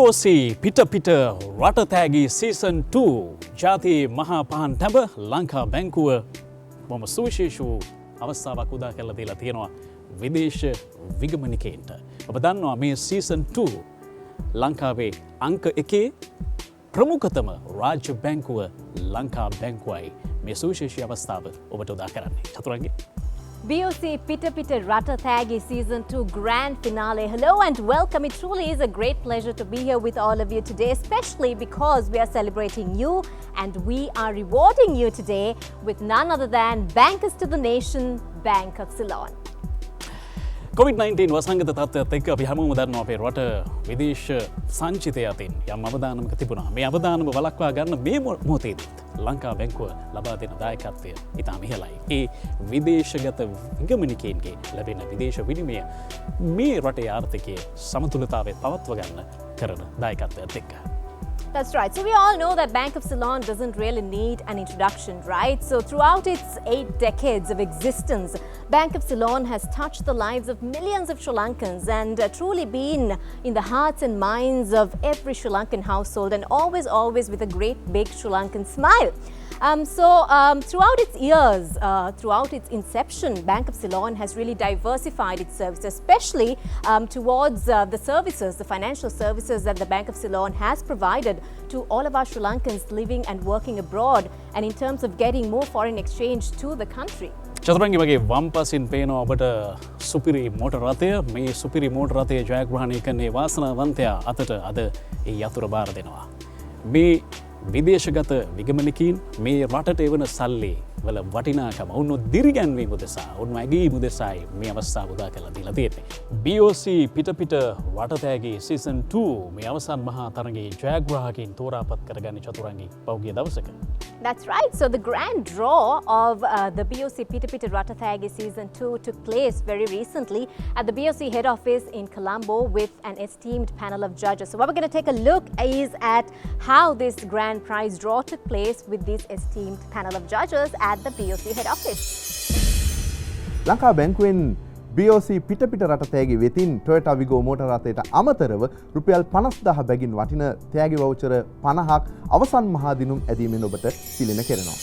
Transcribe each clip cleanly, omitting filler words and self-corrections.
BOC පිට පිට රට තෑගි සීසන් 2 ජාතියේ මහා පහන් තැඹ ලංකා බැංකුව බොහොම සුවිශේෂ වූ අවස්ථාවක් උදා කරලා දීලා තියෙනවා විදේශ විගමනිකයින්ට. ඔබ දන්නවා මේ සීසන් 2 ලංකාවේ අංක 1 ප්‍රමුඛතම රාජ්‍ය බැංකුව ලංකා බැංකුවයි මේ සුවිශේෂී අවස්ථාව ඔබට උදා කරන්නේ. චතුරංගි BOC Pita Pita Rata Thagi Season 2 Grand Finale. Hello and welcome. It truly is a great pleasure to be here with all of you today, especially because we are celebrating you and we are rewarding you today with none other than Bankers to the Nation, Bank of Ceylon. COVID-19 වසංගත තත්ත්වයත් එක්ක අපි හැමෝම දන්නවා අපේ රට විදේශ සංචිතය අතින් යම් අවදානමක තිබුණා. මේ අවදානම වළක්වා ගන්න මේ මොහොතේදීත් ලංකා බැංකුව ලබා දෙන දායකත්වය ඉතාම ඉහළයි. ඒ විදේශගත විගමනිකයින්ගේ ලැබෙන විදේශ විනිමය මේ රටේ ආර්ථිකයේ සමතුලිතතාවය පවත්ව ගන්න කරන දායකත්වයත් එක්ක. That's right. So we all know that Bank of Ceylon doesn't really need an introduction, right? So throughout its 8 decades of existence, Bank of Ceylon has touched the lives of millions of Sri Lankans and truly been in the hearts and minds of every Sri Lankan household and always with a great big Sri Lankan smile. Throughout its years, throughout its inception, Bank of Ceylon has really diversified its services, especially towards the services, the financial services that the Bank of Ceylon has provided to all of our Sri Lankans living and working abroad, and in terms of getting more foreign exchange to the country. චතුරංගි වගේ වම් පසින් පේනවා ඔබට සුපිරි motor රථය. මේ සුපිරි motor රථය ජයග්‍රහණය කරන්නේ වාසනාවන්තයා අතට අද ඒ යතුරු බාර දෙනවා. මේ විදේශගත විගමනකින් මේ රටට එවන සල්ලි වල වටිනාකම ඔවුන් දිරිගැන්වීම උදෙසා ඔවුන් ඇගීම උදෙසායි මේ අවස්ථාව උදා කරලා දීලා තියෙන්නේ. BOC පිට පිට රටතෑගේ සීසන් 2 මේ අවසන් මහා තරගයේ ජයග්‍රාහකයින් තෝරාපත් කරගන්නේ චතුරංගි පෞගිය දවසක. That's right. So the grand draw of the BOC Pita Pita Rata Thagi Season 2 took place very recently at the BOC head office in Colombo with an esteemed panel of judges. So what we're going to take a look is at how this grand prize draw took place with this esteemed panel of judges at the BOC head office. Lanka බැංකුවෙන් BOC පිට පිට රට තෑගි වෙතින් Toyota Vigo motor රථයට අමතරව රුපියල් 50,000 බැගින් වටින තෑගි වවුචර් 50ක් අවසන් මහා දිනුම් ඇදීමෙන් ඔබට පිළින කෙරෙනවා.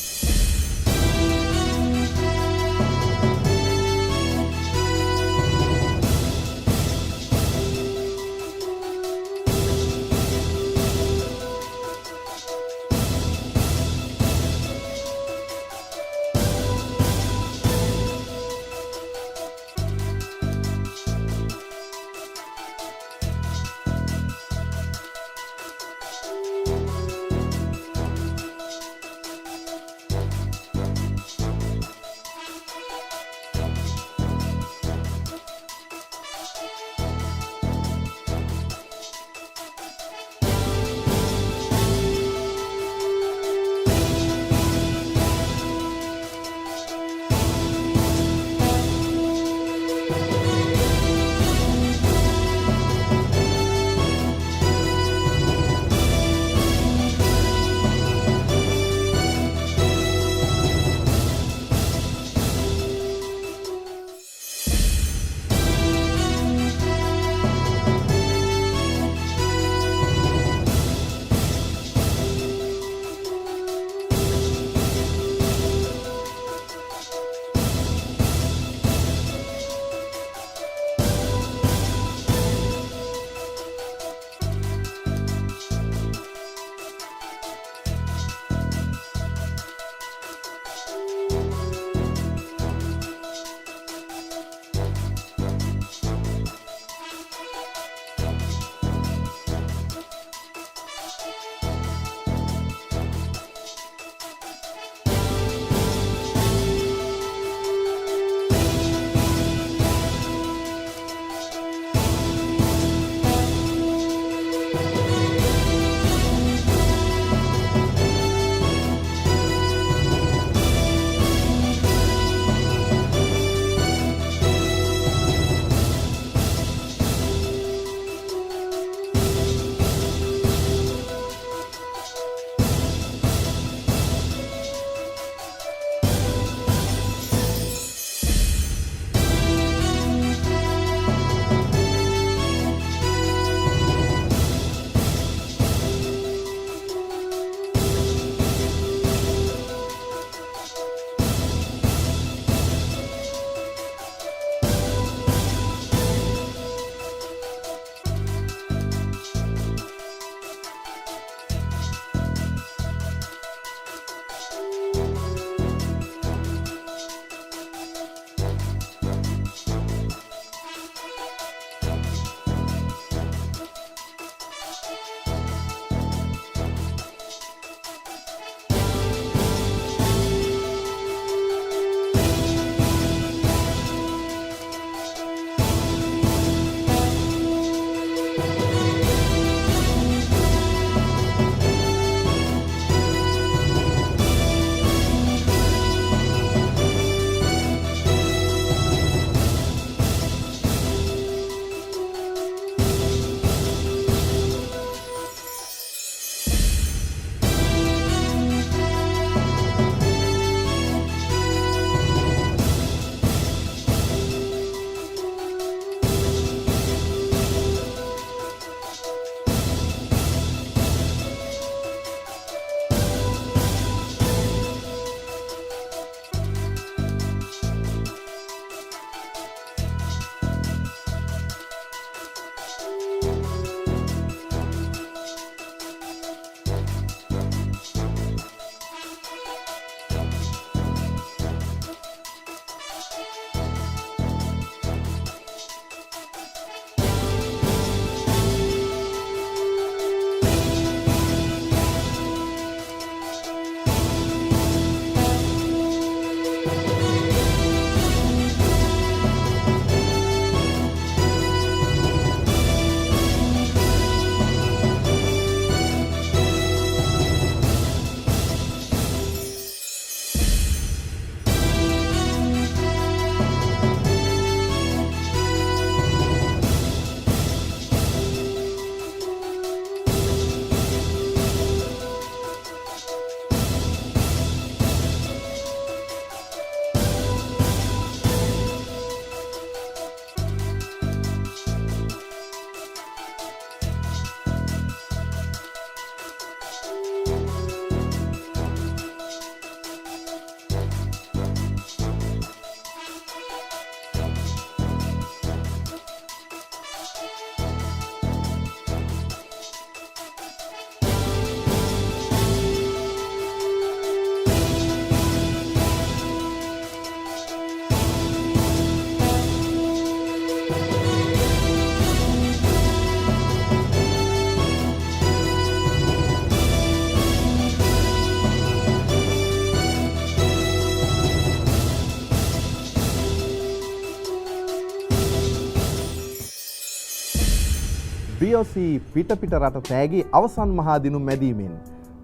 BOC පිටපිට රට තෑගි අවසන් මහා දිනුම් මැදීමෙන්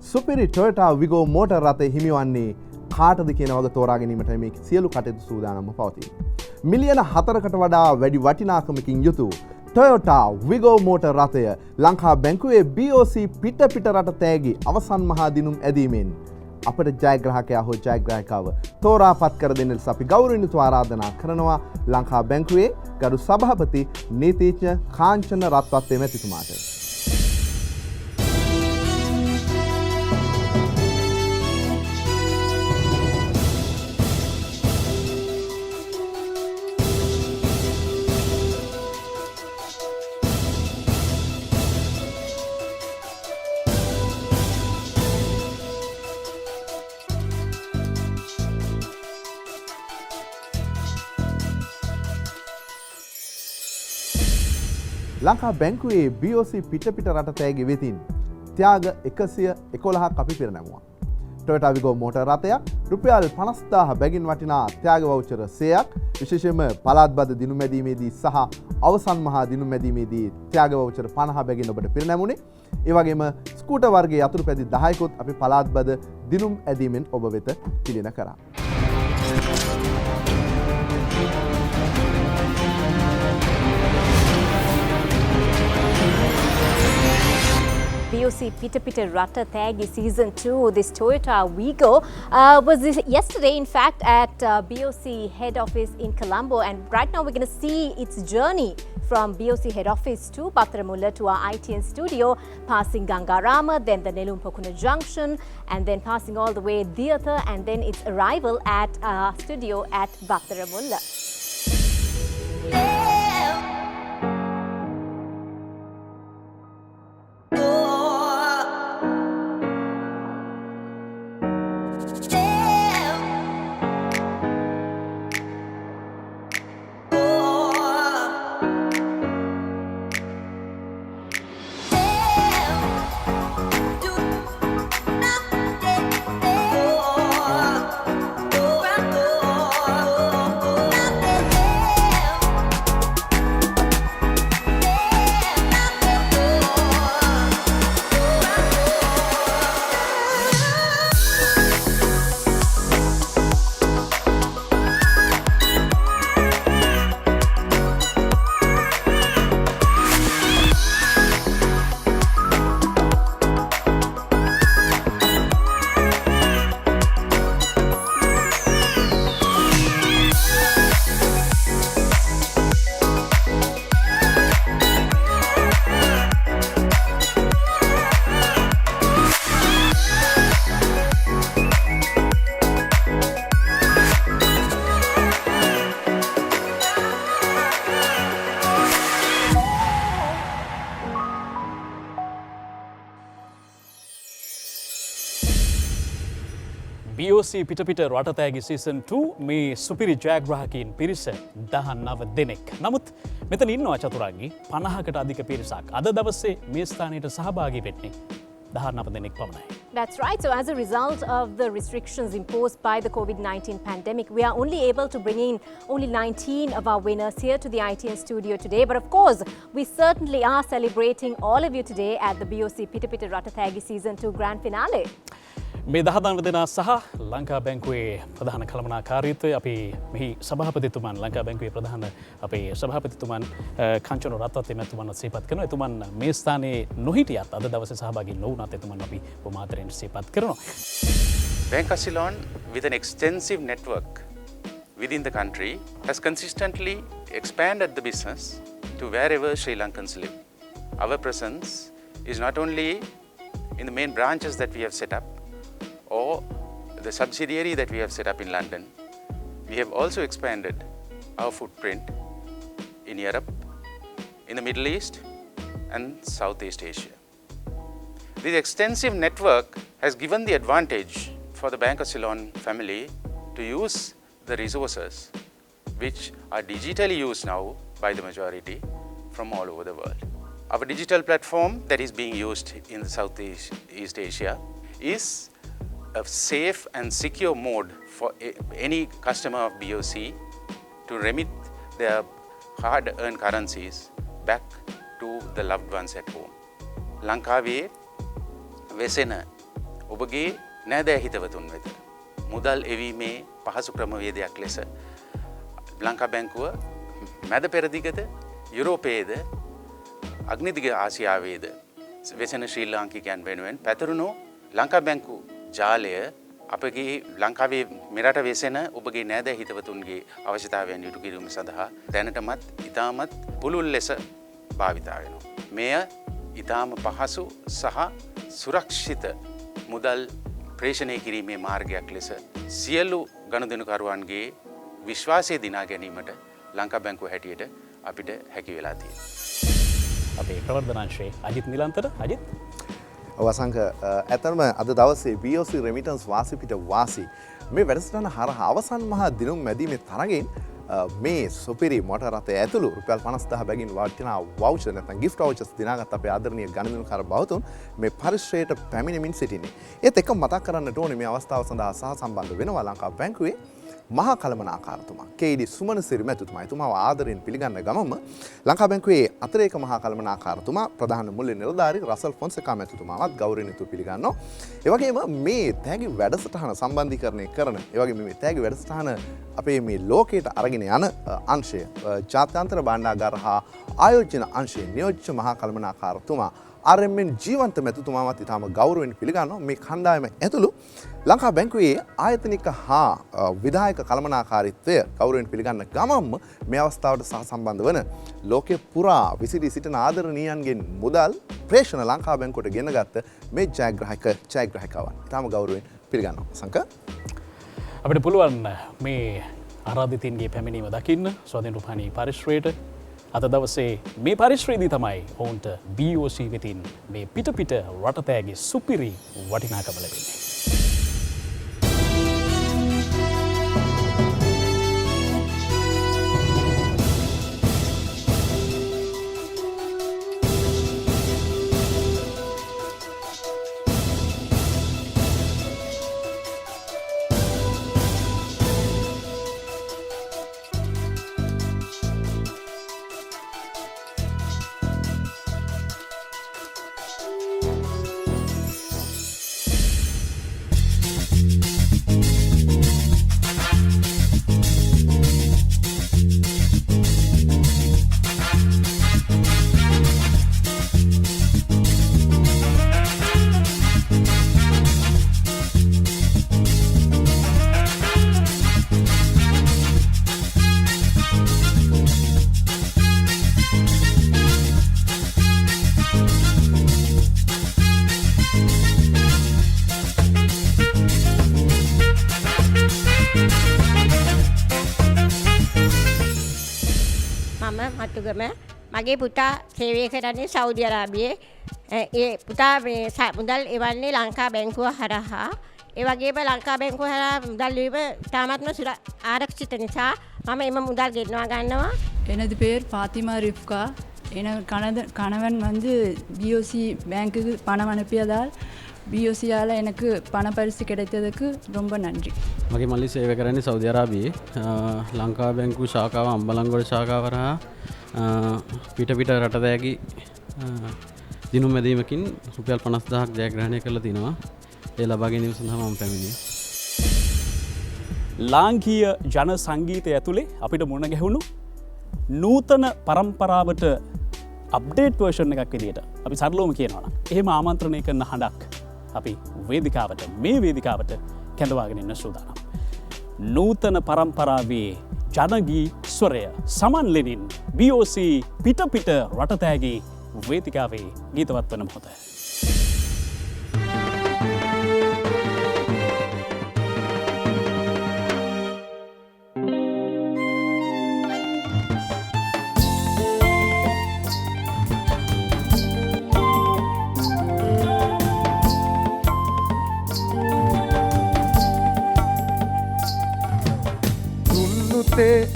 සුපිරි Toyota Vigo මෝටර් රථය හිමිවන්නේ කාටද කියන වග තෝරා ගැනීමට මේ සියලු කටයුතු සූදානම්ව පවතී. මිලියන 4කට වඩා වැඩි වටිනාකමකින් යුතු Toyota Vigo මෝටර් රථය ලංකා බැංකුවේ BOC පිටපිට රට තෑගි අවසන් මහා දිනුම් ඇදීමෙන් අපට ජයග්‍රහකයා හෝ ජයග්‍රාහිකාව තෝරාපත් කර දෙන්න ලෙස අපි ගෞරවණීයව ආරාධනා කරනවා ලංකා බැංකුවේ ගරු සභාපති නීතිඥ කාංචන රත්වත්තේ මැතිතුමාට. ලංකා බැංකුවේ BOC පිටපිට රට තෑගි වෙතින් ත්‍යාග 111ක් අපි පිරිනැමුවා. Toyota Vigo මෝටර් රථයක් රුපියල් 50,000 බැගින් වටිනා ත්‍යාග වවුචර් 100ක් විශේෂයෙන්ම පළාත් බද දිනුම් මැදීමේදී සහ අවසන් මහා දිනුම් මැදීමේදී ත්‍යාග වවුචර් 50 බැගින් ඔබට පිරිනැමුණේ. ඒ වගේම ස්කූටර් වර්ගයේ යතුරු පැදි 10කුත් අපි පළාත් බද දිනුම් ඇදීමෙන් ඔබ වෙත පිළින කරා. BOC Pitapita Rata Tagi Season 2, this Toyota Vigo was yesterday, in fact, at BOC head office in Colombo. And right now we're going to see its journey from BOC head office to Battaramulla to our ITN studio, passing Gangarama, then the Nelumpokuna Junction, and then passing all the way Theatre, and then its arrival at our studio at Battaramulla. BOC පිටපිට රට තෑගි season 2 මේ සුපිරි ජයග්‍රාහකයින් පිරිස 19 දෙනෙක්. නමුත් මෙතන ඉන්නවා චතුරාංගී 50කට අධික පිරිසක්. අද දවසේ මේ ස්ථානයට සහභාගී වෙන්නේ 19 දෙනෙක් පමණයි. That's right. So as a result of the restrictions imposed by the COVID-19 pandemic, we are only able to bring in only 19 of our winners here to the ITN studio today. But of course, we certainly are celebrating all of you today at the BOC Pitapita Rata Tagi Season 2 Grand Finale. මේ 19 දෙනා සහ ලංකා බැංකුවේ ප්‍රධාන කළමනාකාරීත්වය අපි මෙහි සභාපතිතුමන් ලංකා බැංකුවේ ප්‍රධාන අපේ සභාපතිතුමන් කාංචන රත්වත්තේ මැතිතුමන් සිහිපත් කරනවා. එතුමන් මේ ස්ථානයේ නොහිටියත් අද දවසේ සහභාගී නොවුණත් එතුමන් අපි බොමාතරෙන් සිහිපත් කරනවා. Bank of Ceylon, with an extensive network within the country, has consistently expanded the business to wherever Sri Lankans live. Our presence is not only in the main branches that we have set up, or the subsidiary that we have set up in London. We have also expanded our footprint in Europe, in the Middle East and Southeast Asia. This extensive network has given the advantage for the Bank of Ceylon family to use the resources which are digitally used now by the majority from all over the world. Our digital platform that is being used in the Southeast Asia is a safe and secure mode for any customer of BOC to remit their hard-earned currencies back to the loved ones at home. ලංකාවේ වෙසෙන ඔබගේ නෑදෑ හිතවතුන් වෙත මුදල් එවීමේ පහසු ක්‍රමවේදයක් ලෙස ලංකා බැංකුව මැද පෙරදිගද යුරෝපයේද අග්නිදිග ආසියාවේද වෙසෙන ශ්‍රී ලාංකිකයන් වෙනුවෙන් පැතුරුණු ලංකා බැංකු ජාලය අපගේ ලංකාවේ මෙරට වෙසෙන ඔබගේ නෑදෑ හිතවතුන්ගේ අවශ්‍යතාවයන් ඉටු කිරීම සඳහා දැනටමත් ඉතාමත් පුළුල් ලෙස භාවිතා වෙනවා. මෙය ඉතාම පහසු සහ සුරක්ෂිත මුදල් ප්‍රේෂණය කිරීමේ මාර්ගයක් ලෙස සියලු ගනුදෙනුකරුවන්ගේ විශ්වාසය දිනා ගැනීමට ලංකා බැංකුව හැටියට අපිට හැකි වෙලා තියෙනවා. අපේ ප්‍රවර්ධනාංශයේ අජිත් නිලන්තර අජිත් අවසංක ඇතරම අද දවසේ BOC රෙමිටන්ස් වාසිපිට වාසි මේ වැඩසටහන හරහා අවසන් මහා දිනුම් මැදීමේ තරගෙන් මේ සුපිරි මොටර් රථය ඇතුළු රුපියල් 50000 බැගින් වටිනා වවුචර් නැත්නම් ගිෆ්ට් වවුචර්ස් දිනාගත් අපේ ආදරණීය ගණනකාර බවතුන් මේ පරිශ්‍රයට පැමිණෙමින් සිටිනේ. ඒත් එක්ක මතක් කරන්නට ඕනේ මේ අවස්ථාව සඳහා සහ සම්බන්ධ වෙනවා ලංකා බැංකුවේ මහා කළමනාකාරතුමා KD සුමනසිරි මැතිතුමා. එතුමාව ආදරෙන් පිළිගන්න ගමම ලංකා බැංකුවේ අතිරේක මහා කළමනාකාරතුමා ප්‍රධාන මුල්‍ය නිලධාරී රසල් ෆොන්සේකා මැතිතුමාවත් ගෞරවයෙන් පිළිගන්නවා. ඒ වගේම මේ තෑගි වැඩසටහන සම්බන්ධීකරණය කරන ඒ වගේම මේ තෑගි වැඩසටහන අපේ මේ ලෝකයට අරගෙන යන අංශය ජාත්‍යන්තර භාණ්ඩාගාර හා ආයෝජන අංශයේ නියෝජ්‍ය මහා කළමනාකාරතුමා RMN ජීවන්ත මැතිතුමාවත් ඉතාම ගෞරවයෙන් පිළිගන්නවා. මේ කණ්ඩායම ඇතුළු ලංකා බැංකුවේ ආයතනික හා විධායක කළමනාකාරීත්වය ගෞරවයෙන් පිළිගන්න ගමම්ම මේ අවස්ථාවට සහ සම්බන්ධ වන ලෝකයේ පුරා විසිරී සිටින ආදරණීයන්ගෙන් මුදල් ප්‍රේෂණ ලංකා බැංකුවට ගෙනගත්ත මේ ජයග්‍රාහකවන් ඉතාම ගෞරවයෙන් පිළිගන්නවා. සංක අපිට පුළුවන් මේ ආරාධිතයින්ගේ පැමිණීම දකින්න ස්වාධීන රූපවාහිනී පරිශ්‍රයට. අද දවසේ මේ පරිශ්‍රයේදී තමයි ඔවුන්ට BOC වෙතින් මේ පිට රටතෑගේ සුපිරි වටිනාකම ලැබෙන්නේ. මතුගම මගේ පුතා සේවය කරන්නේ සෞදි අරාබියේ. ඒ පුතා මේ මුදල් එවන්නේ ලංකා බැංකුව හරහා. ඒ වගේම ලංකා බැංකුව හරහා මුදල් වීම තාමත්ම ආරක්ෂිත නිසා මම එම මුදල් ගෙන්වා ගන්නවා. எனது பேர் ஃபாத்திமா ரிஃப்கா. கணவன் வந்து BOC பேங்க்குக்கு பணம் அனுப்பியதால் BOCயால் எனக்கு பண பரிசு கிடைத்ததுக்கு ரொம்ப நன்றி. මගේ මල්ලි සේවය කරන්නේ සෞදි අරාබියේ ලංකා බැංකුව ශාඛාව අම්බලන්ගොඩ ශාඛාව හරහා පිට රටදෑගි දිනුම් මැදීමකින් රුපියල් 50000ක් ජයග්‍රහණය කරලා තිනවා. ඒ ලබා ගැනීම සඳහා මම පැමිණියේ. ලාංකීය ජන සංගීතය ඇතුලේ අපිට මුණ ගැහුණු නූතන පරම්පරාවට අප්ඩේට් වර්ෂන් එකක් විදියට අපි සරලවම කියනවා නම් එහෙම ආමන්ත්‍රණය කරන හඬක් අපි වේදිකාවට මේ වේදිකාවට කැඳවාගෙන ඉන්න සූදානම්. නූතන පරම්පරාවේ ජනගී ස්වරය සමන් ලෙනින් BOC පිට රටතෑගේ වේදිකාවේ ගීතවත් වන මොහොත.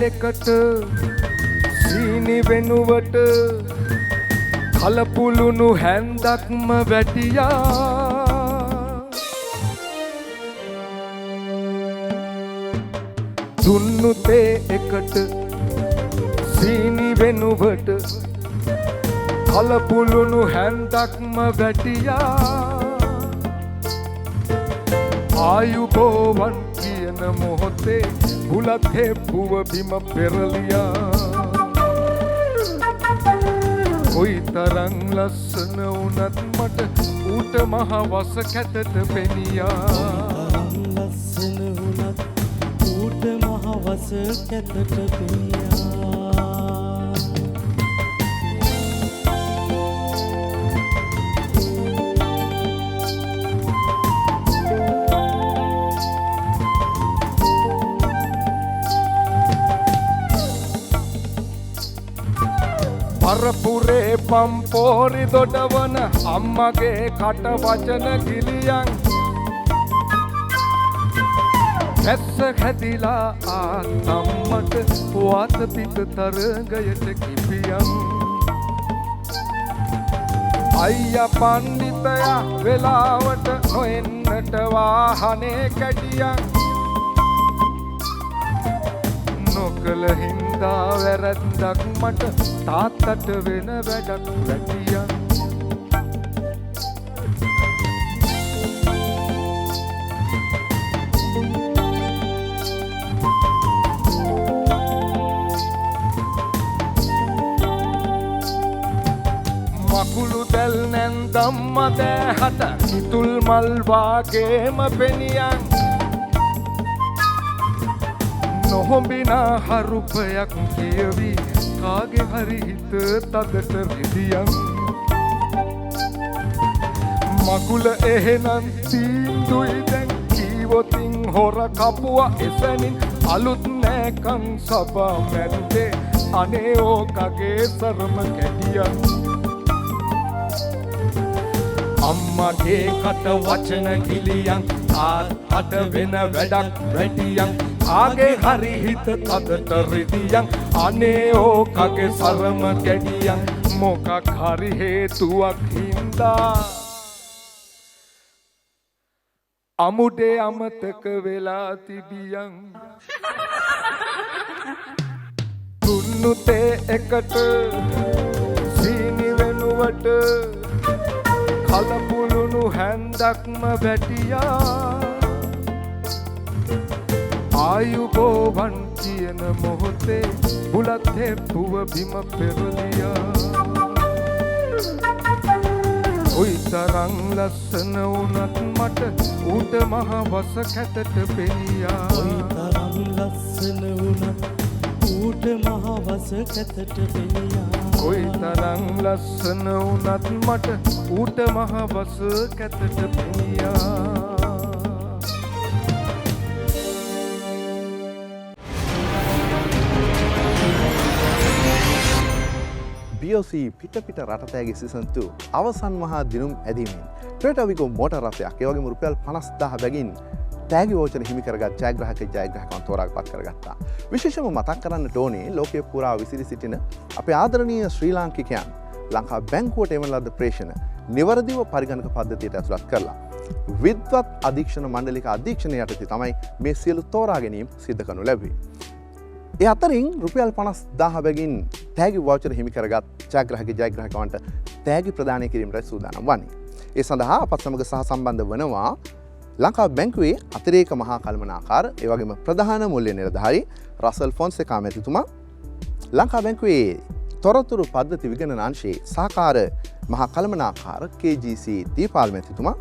එකට සීනි වෙනුවට කලපුළුණු හැන්දක්ම වැටියා දුන්නු තේ එකට සීනි වෙනුවට කලපුළුණු හැන්දක්ම වැටියා ආයුබෝවන් කියන මොහොතේ බුලත් හෙප්පුව බිම පෙරලියා කොයි තරම් ලස්සන වුණත් මට ඌට මහ වස කැතට පෙනියා ලස්සන වුණත් ඌට මහ වස කැතට පෙනියා පරපුරේ පම්පෝරි දොඩවන අම්මගේ කට වචන ගිලියන් කැස්ස හැදිලා ආතම්මට වාත පිට තරගයට කිපියන් අයියා පණ්ඩිතයා වෙලාවට නොෙන්නට වාහනේ කැඩියන් නොකල හින්දා වැරැද්දක් මට තාත්තට වෙන වැඩක් වැටියන් මකුළු දැල් නැන්දම්ම දෑහට කිතුල් මල් වාගේම පෙනියන් නොහොඹිනා හරුපයක් කියවි කාගේ හරි හිත තදට රිදියන් මකුල එහෙනම් තීන්දුයි දැන් කීවොතින් හොර කපුවා එසැනින් අලුත් නෑකන් සබා මැද්දේ අනේ ඕකගේ සරම කැඩියන් අම්මගේ කට වචන ගිලියන් තාත්තට වෙන වැඩක් වැටියන් ආගේ හරි හිත තදට රිදියන් අනේ ඕකගේ සරම කැඩියන් මොකක් හරි හේතුවක් හින්දා අමුඩේ අමතක වෙලා තිබියන් දුන්නු තේ එකට සීනි වෙනුවට කලපුළුණු හැන්දක්ම වැටියා ආයුබෝවන් කියන මොහොතේ බුලත් හෙප්පුව බිම පෙරලියා කොයි තරම් ලස්සන වුණත් මට ඌට මහ වස කැතට පෙනියා කොයි තරම් ලස්සන වුණත් ඌට මහ වස කැතට පෙනියා කොයි තරම් ලස්සන වුණත් මට ඌට මහ වස කැතට පෙනියා BOC පිට රටතෑගේ සීසන් 2 අවසන් මහා දිනුම් ඇදීමෙන් ටොයෝටා විගෝ මෝටර් රථයක් ඒ වගේම රුපියල් 50000 බැගින් තෑගි වෝචර හිමි කරගත් ජයග්‍රාහකයන් තෝරාපත් කරගත්තා. විශේෂම මතක් කරන්නට ඕනේ ලෝකයේ පුරා විසිරි සිටින අපේ ආදරණීය ශ්‍රී ලාංකිකයන් ලංකා බැංකුවට එවන ලද ප්‍රේෂණ නිවැරදිව පරිගණක පද්ධතියට ඇතුළත් කරලා විද්වත් අධීක්ෂණ මණ්ඩලික අධීක්ෂණය යටතේ තමයි මේ සියලු තෝරා ගැනීම සිදු කරනු ලැබුවේ. ඒ අතරින් රුපියල් 50000 බැගින් තෑගි වවුචර් හිමි කරගත් ජයග්‍රාහකවන්ට තෑගි ප්‍රදානය කිරීමට සූදානම් වන්නේ. ඒ සඳහා අපත් සමග සහ සම්බන්ධ වනවා ලංකා බැංකුවේ අතිරේක මහා කළමනාකාර ඒ වගේම ප්‍රධාන මූල්‍ය නිලධාරී රසල් ෆොන්සේකා මැතිතුමා, ලංකා බැංකුවේ තොරතුරු පද්ධති විගණන අංශයේ සහකාර මහා කළමනාකාර KGC දීපාල් මැතිතුමා,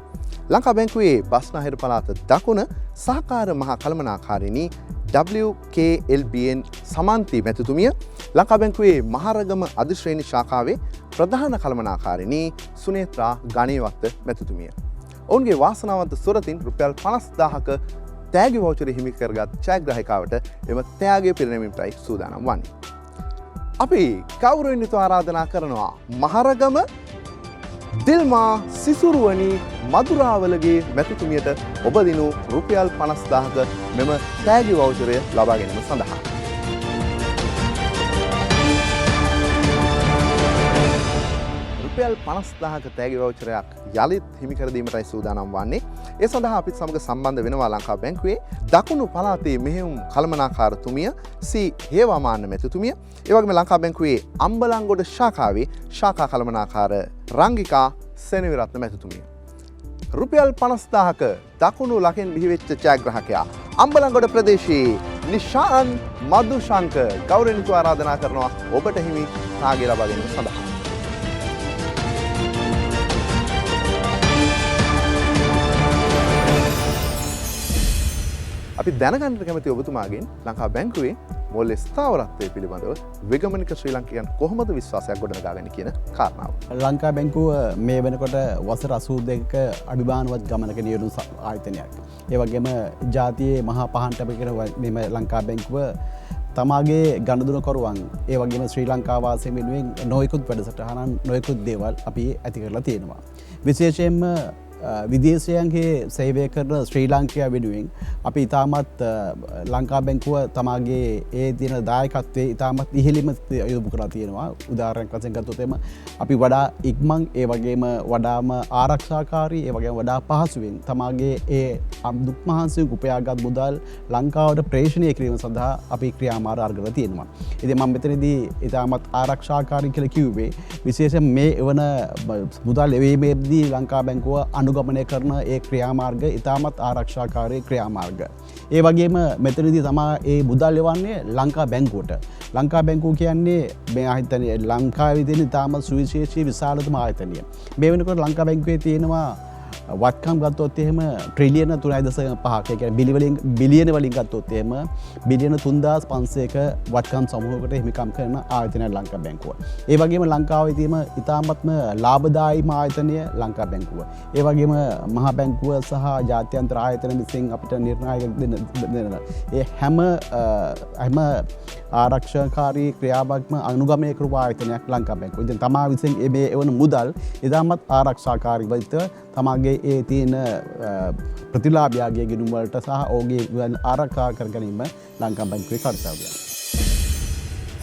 ලංකා බැංකුවේ බස්නාහිර පළාත දකුණ සහකාර මහා කළමනාකාරිණී WKLBN සමන්ති මැතිතුමිය, ලංකා බැංකුවේ මහරගම අධිශ්‍රේණි ශාඛාවේ ප්‍රධාන කළමනාකාරිණී සුනේත්‍රා ගණේවත්ත මැතිතුමිය. ඔවුන්ගේ වාසනාවන්ත සුරතින් රුපියල් 50000ක තෑගි වවුචර හිමි කරගත් ඡායාග්‍රාහකාවට එම තෑගය පිරිනැමීමටයි සූදානම් වන්නේ. අපි කවුරුන් යුතුව ආරාධනා කරනවා මහරගම දිල්මා සිසුරුවනි මදුරාවලගේ මැතිතුමියට ඔබ දිනු රුපියල් 50000ක මෙම තෑගි වවුචරය ලබා ගැනීම සඳහා. රුපියල් 50000ක තෑගි වවුචරයක් යළිත් හිමි කර දීමටයි සූදානම් වන්නේ. ඒ සඳහා අපිත් සමග සම්බන්ධ වෙනවා ලංකා බැංකුවේ දකුණු පළාතේ මෙහෙයුම් කළමනාකාරතුමිය සී හේවාමාන්න මැතිතුමිය. ඒ වගේම ලංකා බැංකුවේ අම්බලන්ගොඩ ශාඛාවේ ශාඛා කළමනාකාර රංගිකා සෙනවිරත්න මැතිතුමිය. රුපියල් 50000ක දකුණු ලකෙන් බිහිවෙච්ච ජයග්‍රාහකයා අම්බලන්ගොඩ ප්‍රදේශයේ නිශාන් මදුශංක ගෞරවණීයව ආරාධනා කරනවා ඔබට හිමි තාගය ලබා ගැනීම සඳහා. අපි දැනගන්නට කැමති ඔබතුමාගෙන් ලංකා බැංකුවේ මොල්ලේ ස්ථාවරත්වය පිළිබඳව විගමනික ශ්‍රී ලංකිකයන් කොහොමද විශ්වාසයක් ගොඩනගාගන්නේ කියන කාරණාව. ලංකා බැංකුව මේ වෙනකොට වසර 82ක අභිමානවත් ගමනක නියුණු ආයතනයක්. ඒ වගේම ජාතියේ මහා පහන්ට අපි කියන මෙම ලංකා බැංකුව තමාගේ ගනුදෙනුකරුවන් ඒ වගේම ශ්‍රී ලංකා වාසීන් වෙනුවෙන් නොයෙකුත් වැඩසටහනන් නොයෙකුත් දේවල් අපි ඇති කරලා තියෙනවා. විශේෂයෙන්ම විදේශයන්ගේ සේවය කරන ශ්‍රී ලාංකයා වෙනුවෙන් අපි ඉතාමත් ලංකා බැංකුව තමාගේ ඒ තියෙන දායකත්වයේ ඉතාමත් ඉහළින්ම යොමු කරලා තියෙනවා. උදාහරණයක් වශයෙන් ගත්තොත් එම අපි වඩා ඉක්මන් ඒ වගේම වඩාම ආරක්ෂාකාරී ඒ වගේම වඩා පහසුවෙන් තමාගේ ඒ දුක් මහන්සියෙන් උපයාගත් මුදල් ලංකාවට ප්‍රේෂණය කිරීම සඳහා අපි ක්‍රියාමාර්ග අරගෙන තියෙනවා. ඉතින් මම මෙතනදී ඉතාමත් ආරක්ෂාකාරී කියලා කිව්වේ විශේෂයෙන් මේ එවන මුදල් එවීමේදී ලංකා බැංකුව අනුගමනය කරන ඒ ක්‍රියාමාර්ග ඉතාමත් ආරක්ෂාකාරී ක්‍රියාමාර්ග. ඒ වගේම මෙතනදී තමා ඒ මුදල් එවන්නේ ලංකා බැංකුවට. ලංකා බැංකුව කියන්නේ මේ ආයතනය ලංකාවේ තියෙන ඉතාමත් සුවිශේෂී විශාලතම ආයතනය. මේ වෙනකොට ලංකා බැංකුවේ තියෙනවා වත්කම් ගත්තොත් එහෙම ට්‍රිලියන 3.5ක කියන්නේ බිලියන වලින් ගත්තොත් එහෙම බිලියන 3500ක වත්කම් සමූහයකට හිමිකම් කරන ආයතනය ලංකා බැංකුව. ඒ වගේම ලංකාවේ තියෙන ඉතාමත්ම ලාභදායීම ආයතනය ලංකා බැංකුව. ඒ වගේම මහා බැංකුව සහ ජාත්‍යන්තර ආයතන විසින් අපිට නිර්ණායක දෙන ඒ හැම ආරක්ෂාකාරී ක්‍රියාවක්ම අනුගමනය කරපු ආයතනයක් ලංකා බැංකුව. ඉතින් තමා විසින් මේ එවන මුදල් ඉතාමත් ආරක්ෂාකාරීව තමාගේ ඒ තියෙන ප්‍රතිලාභයාගේ ගිණුම් වලට සහ ඔහුගේ ආරක්ෂා කර ගැනීම ලංකා බැංකුවේ කර්තව්‍යයක්.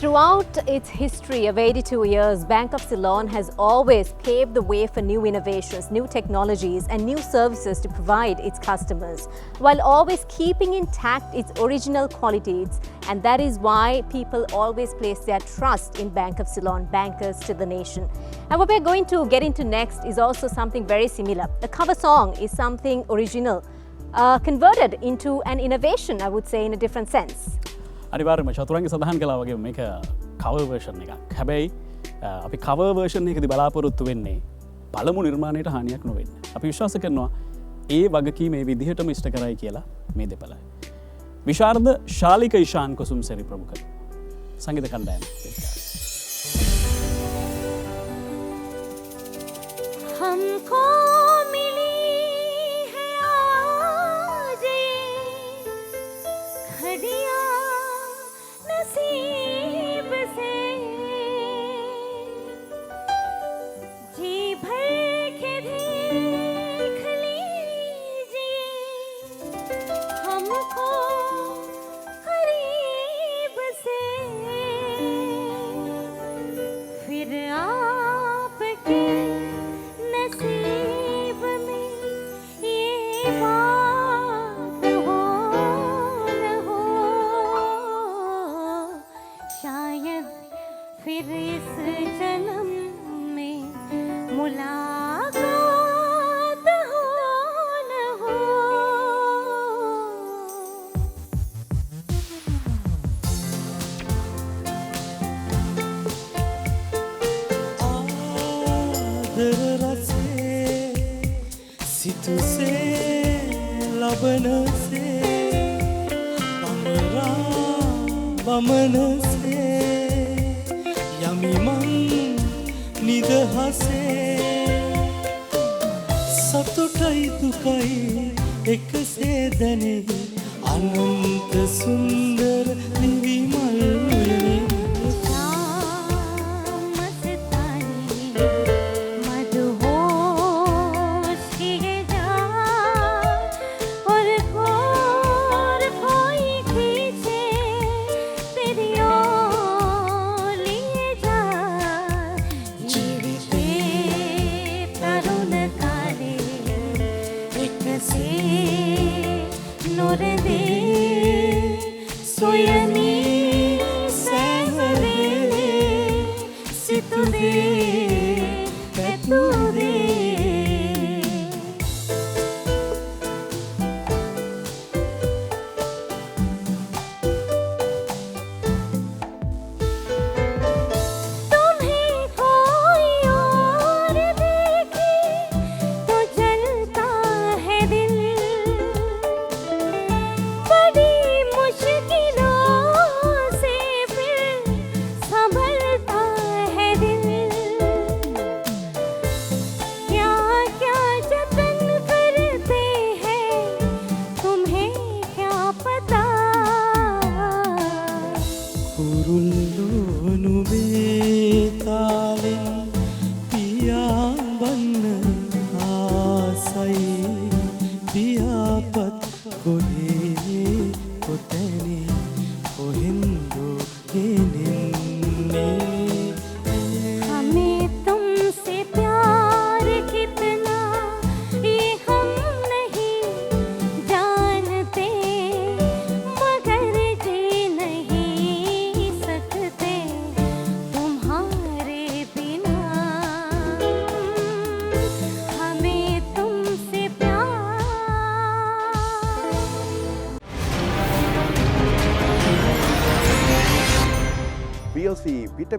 Throughout its history of 82 years, Bank of Ceylon has always paved the way for new innovations, new technologies and new services to provide its customers, while always keeping intact its original qualities. And that is why people always place their trust in Bank of Ceylon, bankers to the nation. And what we're going to get into next is also something very similar. The cover song is something original, converted into an innovation, I would say, in a different sense. අනිවාර්යයෙන්ම චතුරංග සඳහන් කළා වගේ මේක cover version එකක්. හැබැයි අපි cover version එකදී බලාපොරොත්තු වෙන්නේ පළමු නිර්මාණයට හානියක් නොවෙන්න. අපි විශ්වාස කරනවා ඒ වගකීම මේ විදිහටම ඉෂ්ට කරයි කියලා මේ දෙපළයි. විශාරද ශාලික ඉෂාන් කුසුම් සෙරි ප්‍රමුඛ සංගීත කණ්ඩායම. हमको मिली है आज घड़ियां नसीब से जी भर के देख लीजिए हमको करीब से फिर आपके नसीब में ये बात हो न हो शायद फिर इस जन्म में मुलाकात हो न हो ආදර රසේ සිතුසේ ලබනසේ බමරා බමනසේ යමිමන් නිදහසේ සතුටයි දුකයි එකසේ දැනෙහි අනන්ත සුන්දර නිවිමල් උයනේ जीविते මනසේ නොරදේ සොයමී සැහැරේ සිතුදේ පැතුදේ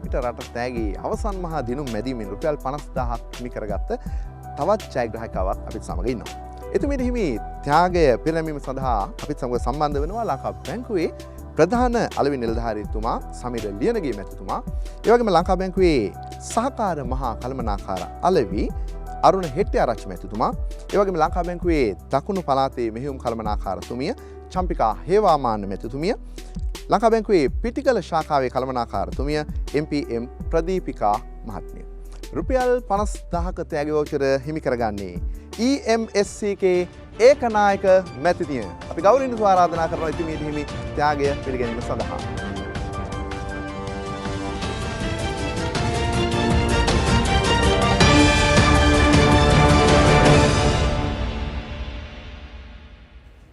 පිට රට තෑගේ අවසන් මහා දිනුම් මැදීමෙන් රුපියල් 50000ක් හිමි කරගත්ත තවත් ජයග්‍රාහකයෙක් අපිත් සමග ඉන්නවා. එතුමියට හිමි ත්‍යාගය පිරිනැමීම සඳහා අපිත් සමග සම්බන්ධ වෙනවා ලංකා බැංකුවේ ප්‍රධාන අලෙවි නිලධාරීතුමා සමීර ලියනගේ මැතිතුමා. ඒ වගේම ලංකා බැංකුවේ සහකාර මහා කළමනාකාර අලෙවි අරුණ හෙට්ටිආරච්චි මැතිතුමා. ඒ වගේම ලංකා බැංකුවේ දකුණු පළාතේ මෙහෙයුම් කළමනාකාරතුමිය චම්පිකා හේවාමාන්න මැතිතුමිය. ලංකා බැංකුවේ පිටිකල ශාඛාවේ කළමනාකාරතුමිය MPM ප්‍රදීපිකා මහත්මිය. රුපියල් 50000ක තෑගි වවුචර් හිමි කරගන්නේ EMSCK ඒකනායක මැතිනිය. අපි ගෞරවයෙන් ආරාධනා කරනවා ඉතිමියට හිමි ත්‍යාගය පිළිගැනීම සඳහා.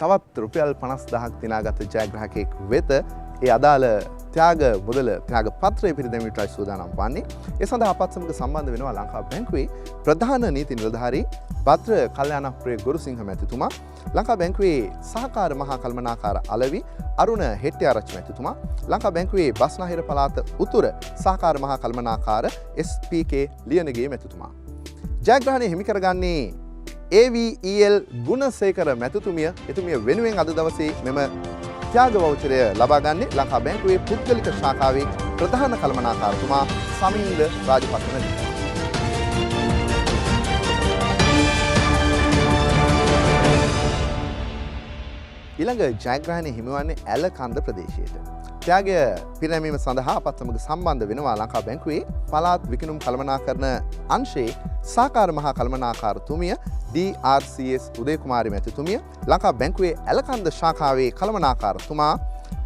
තවත් රුපියල් 50000ක් දිනාගත ජයග්‍රාහකයෙක් වෙත ඒ අදාළ ත්‍යාග මුදල ත්‍යාග පත්‍රය පිරිනැමීමටයි සූදානම් වන්නේ. ඒ සඳහා අපත් සමග සම්බන්ධ වෙනවා ලංකා බැංකුවේ ප්‍රධාන නීති නිලධාරී භද්‍ර කල්‍යාණප්‍රිය ගුරුසිංහ මැතිතුමා, ලංකා බැංකුවේ සහකාර මහා කළමනාකාර අලෙවි අරුණ හෙට්ටිආරච්චි මැතිතුමා, ලංකා බැංකුවේ බස්නාහිර පළාත උතුර සහකාර මහා කළමනාකාර SPK ලියනගේ මැතිතුමා. ජයග්‍රහණය හිමි කරගන්නේ AVEL ගුණසේකර මැතිතුමිය. එතුමිය වෙනුවෙන් අද දවසේ මෙම ත්‍යාග වවුචරය ලබා ගන්නේ ලංකා බැංකුවේ පුද්ගලික ශාඛාවේ ප්‍රධාන කළමනාකාරතුමා සමීන්ද රාජපක්ෂ. ඊළඟ ජයග්‍රහණය හිමිවන්නේ ඇලකන්ද ප්‍රදේශයට. ත්‍යාගය පිරිනැමීම සඳහා අපත් සමග සම්බන්ධ වෙනවා ලංකා බැංකුවේ පළාත් විකිණුම් කළමනාකරන අංශයේ සහකාර මහා කළමනාකාරතුමිය DRCS උදයකුමාරි මැතිතුමිය, ලංකා බැංකුවේ ඇලකන්ද ශාඛාවේ කළමනාකාරතුමා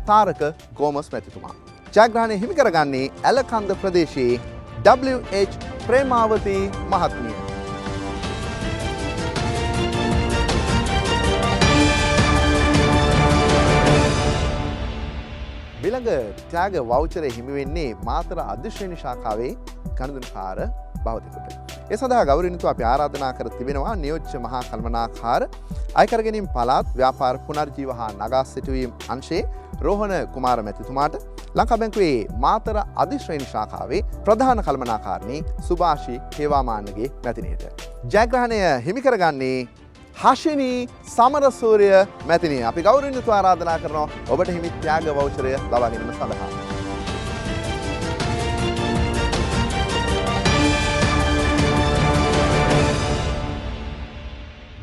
තාරක ගෝමස් මැතිතුමා. ජයග්‍රහණය හිමි කරගන්නේ ඇලකන්ද ප්‍රදේශයේ WH ප්‍රේමාවති මහත්මිය. මිළඟ ත්‍යාග වවුචරය හිමි වෙන්නේ මාතර අධිශ්‍රේණි ශාඛාවේ ගණුදෙනුකාර භවතෙකුට. ඒ සඳහා ගෞරවණීයව අපි ආරාධනා කර තිබෙනවා නියෝජ්‍ය මහා කළමනාකාර අයකර ගැනීම පළාත් ව්‍යාපාර පුනර්ජීව හා නගා සිටුවීම් අංශයේ රෝහණ කුමාර මැතිතුමාට, ලංකා බැංකුවේ මාතර අධිශ්‍රේණි ශාඛාවේ ප්‍රධාන කළමනාකාරණී සුභාෂි හේවාමාන්නගේ මැතිනියට. ජයග්‍රහණය හිමි කරගන්නේ හෂිනී සමරසූරිය මැතිනිය. අපි ගෞරවණීයව ආරාධනා කරනවා ඔබට හිමි ත්‍යාග වවුචරය ලබා ගැනීම සඳහා.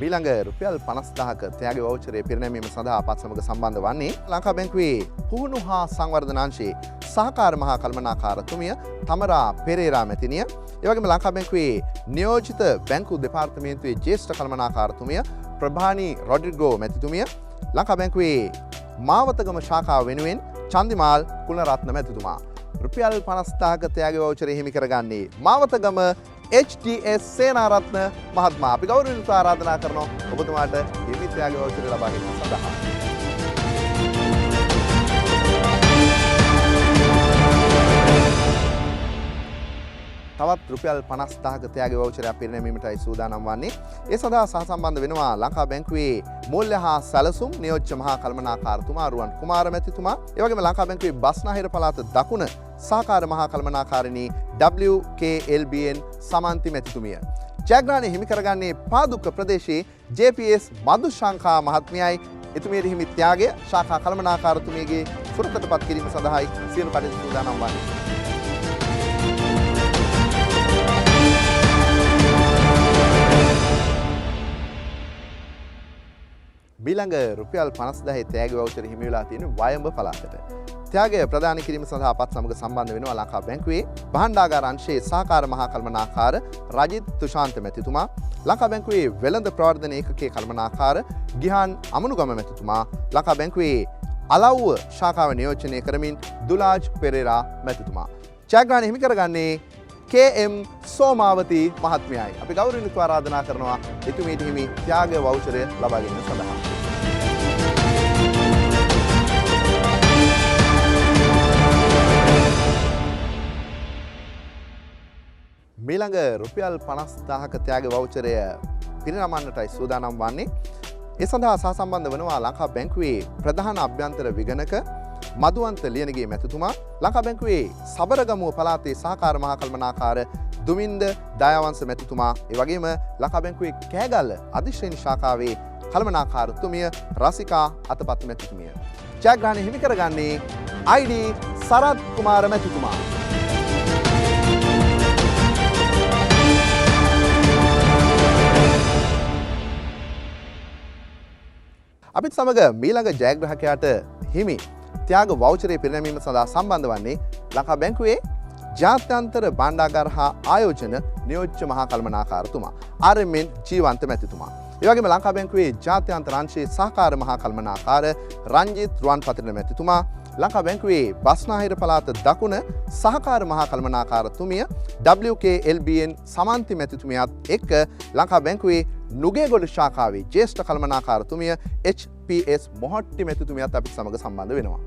ඊළඟ රුපියල් 50000ක ත්‍යාග වවුචරය පිරිනැමීම සඳහා අපත් සමග සම්බන්ධ වන්නේ ලංකා බැංකුවේ පුහුණු හා සංවර්ධන අංශයේ සහකාර මහා කළමනාකාරතුමිය තමරා පෙරේරා මැතිනිය. ඒ වගේම ලංකා බැංකුවේ නියෝජිත බැංකු දෙපාර්තමේන්තුවේ ජ්‍යෙෂ්ඨ කළමනාකාරතුමිය ප්‍රභානී රොඩ්රිගෝ මැතිතුමිය, ලංකා බැංකුවේ මාවතගම ශාඛාව වෙනුවෙන් චන්දිමාල් කුලරත්න මැතිතුමා. රුපියල් 50000ක ත්‍යාග වවුචරය හිමි කරගන්නේ මාවතගම HTS සේනාරත්න මහත්මයා. අපි ගෞරවයෙන් ආරාධනා කරනවා ඔබතුමාට හිමි ත්‍යාග වවුචරය ලබා ගැනීම සඳහා. තවත් රුපියල් 50,000ක ත්‍යාග වවුචරයක් පිරිනැමීමටයි සූදානම් වන්නේ. ඒ සඳහා සහසම්බන්ධ වෙනවා ලංකා බැංකුවේ මූල්‍ය හා සැලසුම් නියෝජ්‍ය මහා කළමනාකාරතුමා රුවන් කුමාර මැතිතුමා, ඒ වගේම ලංකා බැංකුවේ බස්නාහිර පළාත දකුණ සහකාර මහා කළමනාකාරිණී WKLBN සමන්ති මැතිතුමිය. ජයග්‍රහණය හිමි කරගන්නේ පාදුක්ක ප්‍රදේශයේ JPS මදුශංකා මහත්මියයි. එතුමියට හිමි ත්‍යාගය ශාඛා කළමනාකාරතුමියගේ සුරතටපත් කිරීම සඳහායි සියලු කටයුතු සූදානම් වන්නේ. ඊළඟ රුපියල් 50,000 ත්‍යාග වවුචර හිමි වෙලා තියෙන වයඹ පළාතට. ත්‍යාගය ප්‍රදාන කිරීම සඳහා අපත් සමග සම්බන්ධ වෙනවා ලංකා බැංකුවේ භාණ්ඩාගාර අංශයේ සහකාර මහා කළමනාකාර රජිත් තුෂාන්ත මැතිතුමා, ලංකා බැංකුවේ වෙළඳ ප්‍රවර්ධන ඒකකයේ කළමනාකාර ගිහාන් අමනුගම මැතිතුමා, ලංකා බැංකුවේ අලව්ව ශාඛාව නියෝජනය කරමින් දුලාජ් පෙරේරා මැතිතුමා. ජයග්‍රහණය හිමි කරගන්නේ KM සෝමාවති මහත්මියයි. අපි ගෞරවයෙන් ආරාධනා කරනවා එතුමියට හිමි ත්‍යාග වවුචරය ලබා ගැනීම සඳහා. මීළඟ රුපියල් 50,000ක ත්‍යාග වවුචරය පිරිනමන්නටයි සූදානම් වන්නේ. ඒ සඳහා සහසම්බන්ධ වනවා ලංකා බැංකුවේ ප්‍රධාන අභ්‍යන්තර විගණක මදුවන්ත ලියනගේ මැතිතුමා, ලංකා බැංකුවේ සබරගමුව පළාතේ සහකාර මහා කළමනාකාර දුමින්ද දයාවංශ මැතිතුමා, ඒ වගේම ලංකා බැංකුවේ කෑගල්ල අධිශ්‍රේණි ශාඛාවේ කළමනාකාරතුමිය රසිකා අතපත් මැතිතුමිය. ජයග්‍රහණය හිමි කරගන්නේ ID සරත් කුමාර මැතිතුමා. අපිත් සමග මීළඟ ජයග්‍රහකයාට හිමි ත්‍යාග වවුචරය පිරිනැමීම සඳහා සම්බන්ධ වන්නේ ලංකා බැංකුවේ ජාත්‍යන්තර භාණ්ඩාගාර හා ආයෝජන නියෝජ්‍ය මහා කළමනාකාරතුමා RMN ජීවන්ත මැතිතුමා. ඒ වගේම ලංකා බැංකුවේ ජාත්‍යන්තර අංශයේ සහකාර මහා කළමනාකාර රංජිත් රුවන්පතිරණ මැතිතුමා, ලංකා බැංකුවේ බස්නාහිර පළාත දකුණ සහකාර මහා කළමනාකාරතුමිය WKLBN සමන්ති මැතිතුමියත් එක්ක ලංකා බැංකුවේ නුගේගොඩ ශාඛාවේ ජ්‍යෙෂ්ඨ කළමනාකාරතුමිය HPS මොහොට්ටි මැතිතුමියත් අපිට සමග සම්බන්ධ වෙනවා.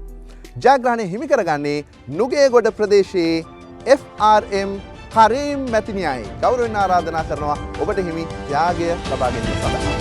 ජයග්‍රහණය හිමි කරගන්නේ නුගේගොඩ ප්‍රදේශයේ FRM කරීම් මැතිනියයි. ගෞරවයෙන් ආරාධනා කරනවා ඔබට හිමි ත්‍යාගය ලබා ගැනීම සඳහා.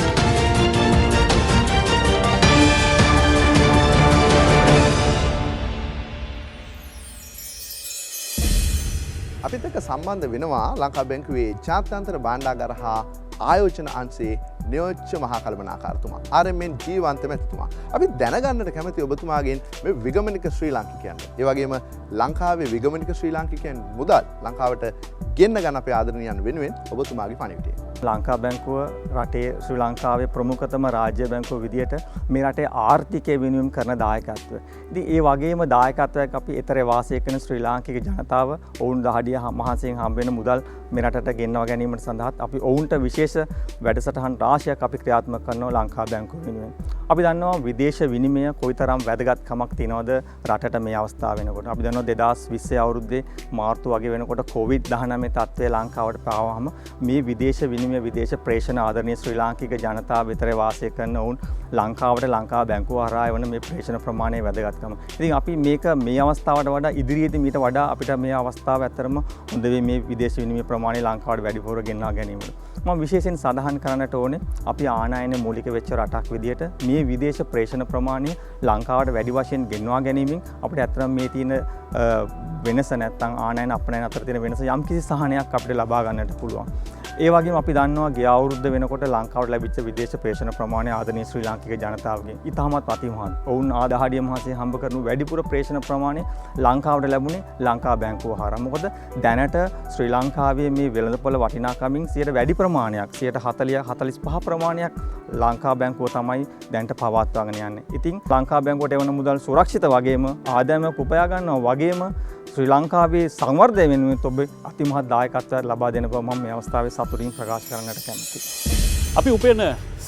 අපිත් එක්ක සම්බන්ධ වෙනවා ලංකා බැංකුවේ ජාත්‍යන්තර භාණ්ඩාගාර හා ආයෝජන අංශයේ නියෝජ්‍ය මහා කළමනාකාරතුමා RMN ජීවන්ත මැතිතුමා. අපි දැනගන්නට කැමති ඔබතුමාගෙන් මේ විගමනික ශ්‍රී ලාංකිකයන්, ඒ වගේම ලංකාවේ විගමනික ශ්‍රී ලාංකිකයන් මුදල් ලංකාවට ගෙන්න ගන්න අපේ ආදරණීයන් වෙනුවෙන් ඔබතුමාගේ පණිවිඩය. ලංකා බැංකුව රටේ ශ්‍රී ලංකාවේ ප්‍රමුඛතම රාජ්‍ය බැංකුව විදියට මේ රටේ ආර්ථිකය වෙනුවෙන් කරන දායකත්වය. ඉතින් ඒ වගේම දායකත්වයක් අපි ඊතරේ වාසය කරන ශ්‍රී ලාංකික ජනතාව ඔවුන් දහඩිය මහන්සියෙන් හම්බ වෙන මුදල් මේ රටට ගෙන්වා ගැනීමට සඳහා අපි ඔවුන්ට විශේෂ වැඩසටහන් රාශියක් අපි ක්‍රියාත්මක කරනවා ලංකා බැංකුව වෙනුවෙන්. අපි දන්නවා විදේශ විනිමය කොයිතරම් වැදගත්කමක් තියනවද රටට මේ අවස්ථාව වෙනකොට. අපි දන්නවා 2020 අවුරුද්දේ මාර්තු වගේ වෙනකොට COVID-19 තත්ත්වය ලංකාවට පාවහම මේ විදේශ විනිමය විදේශ ප්‍රේෂණ ආදරණීය ශ්‍රී ලාංකික ජනතාව විතරේ වාසය කරන ඔවුන් ලංකාවට ලංකා බැංකුව හරහා එවන මේ ප්‍රේෂණ ප්‍රමාණය වැදගත්කම. ඉතින් අපි මේක මේ අවස්ථාවට වඩා ඉදිරියේදී මීට වඩා අපිට මේ අවස්ථාව ඇත්තරම හොඳ වෙයි මේ විදේශ විනිමය ප්‍රමාණය ලංකාවට වැඩිපුර ගෙන්වා ගැනීමට. මම විශේෂයෙන් සඳහන් කරන්නට ඕනේ අපි ආනයන මූලික වෙච්ච රටක් විදියට මේ විදේශ ප්‍රේෂණ ප්‍රමාණය ලංකාවට වැඩි වශයෙන් ගෙන්වා ගැනීමෙන් අපිට ඇත්තටම මේ තියෙන වෙනස නැත්නම් ආනයන අපනයන අතර තියෙන වෙනස යම්කිසි සහනයක් අපිට ලබා ගන්නට පුළුවන්. ඒ වගේම අපි දන්නවා ගිය අවුරුද්ද වෙනකොට ලංකාවට ලැබිච්ච විදේශ ප්‍රේෂණ ප්‍රමාණය ආදරණීය ශ්‍රී ලාංකික ජනතාවගෙන් ඉතාමත් අතිමහත්. ඔවුන් ආදහඩිය මහසේ හම්බ කරනු වැඩිපුර ප්‍රේෂණ ප්‍රමාණය ලංකාවට ලැබුණේ ලංකා බැංකුව හරහා. මොකද දැනට ශ්‍රී ලංකාවේ මේ වෙළඳපොළ වටිනාකමින් 100 වැඩි ප්‍රමාණයක් 45% ප්‍රමාණයක් ලංකා බැංකුව තමයි දැනට පවත්වාගෙන යන්නේ. ඉතින් ලංකා බැංකුවට එවන මුදල් සුරක්ෂිත වගේම ආදායමක් උපයා ගන්නවා වගේම ශ්‍රී ලංකාවේ සංවර්ධනය වෙනුවෙන් ඔබ අතිමහත් දායකත්වයක් ලබා දෙන බව මම මේ අවස්ථාවේ සතුටින් ප්‍රකාශ කරන්නට කැමතියි. අපි උපයන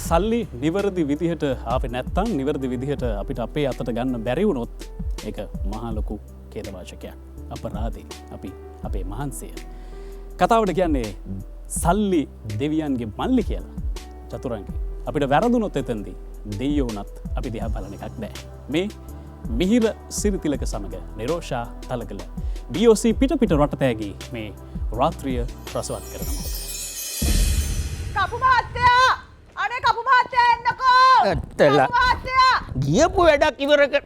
සල්ලි නිවැරදි විදිහට ආවේ නැත්තම් නිවැරදි විදිහට අපිට අපේ අතට ගන්න බැරි වුණොත් ඒක මහා ලොකු ඛේදවාචකයක්. අපරාධේ අපි අපේ මහන්සිය. කතාවට කියන්නේ සල්ලි දෙවියන්ගේ මල්ලි කියලා. චතුරංගි අපිට වැරදුනොත් එතන්දී දෙයියෝ වුණත් අපි දිහා බලන එකක් නෑ. මේ මිහිර සිරිතිලක සමග නිරෝෂා තලකල BOC පිට රටතෑගේ මේ රාත්‍රිය ප්‍රසවත් කරනවා. කපු මහත්තයා! අනේ කපු මහත්තයා එන්නකෝ! ඇත්තලා. කපු මහත්තයා! ගියපු වැඩක් ඉවර කර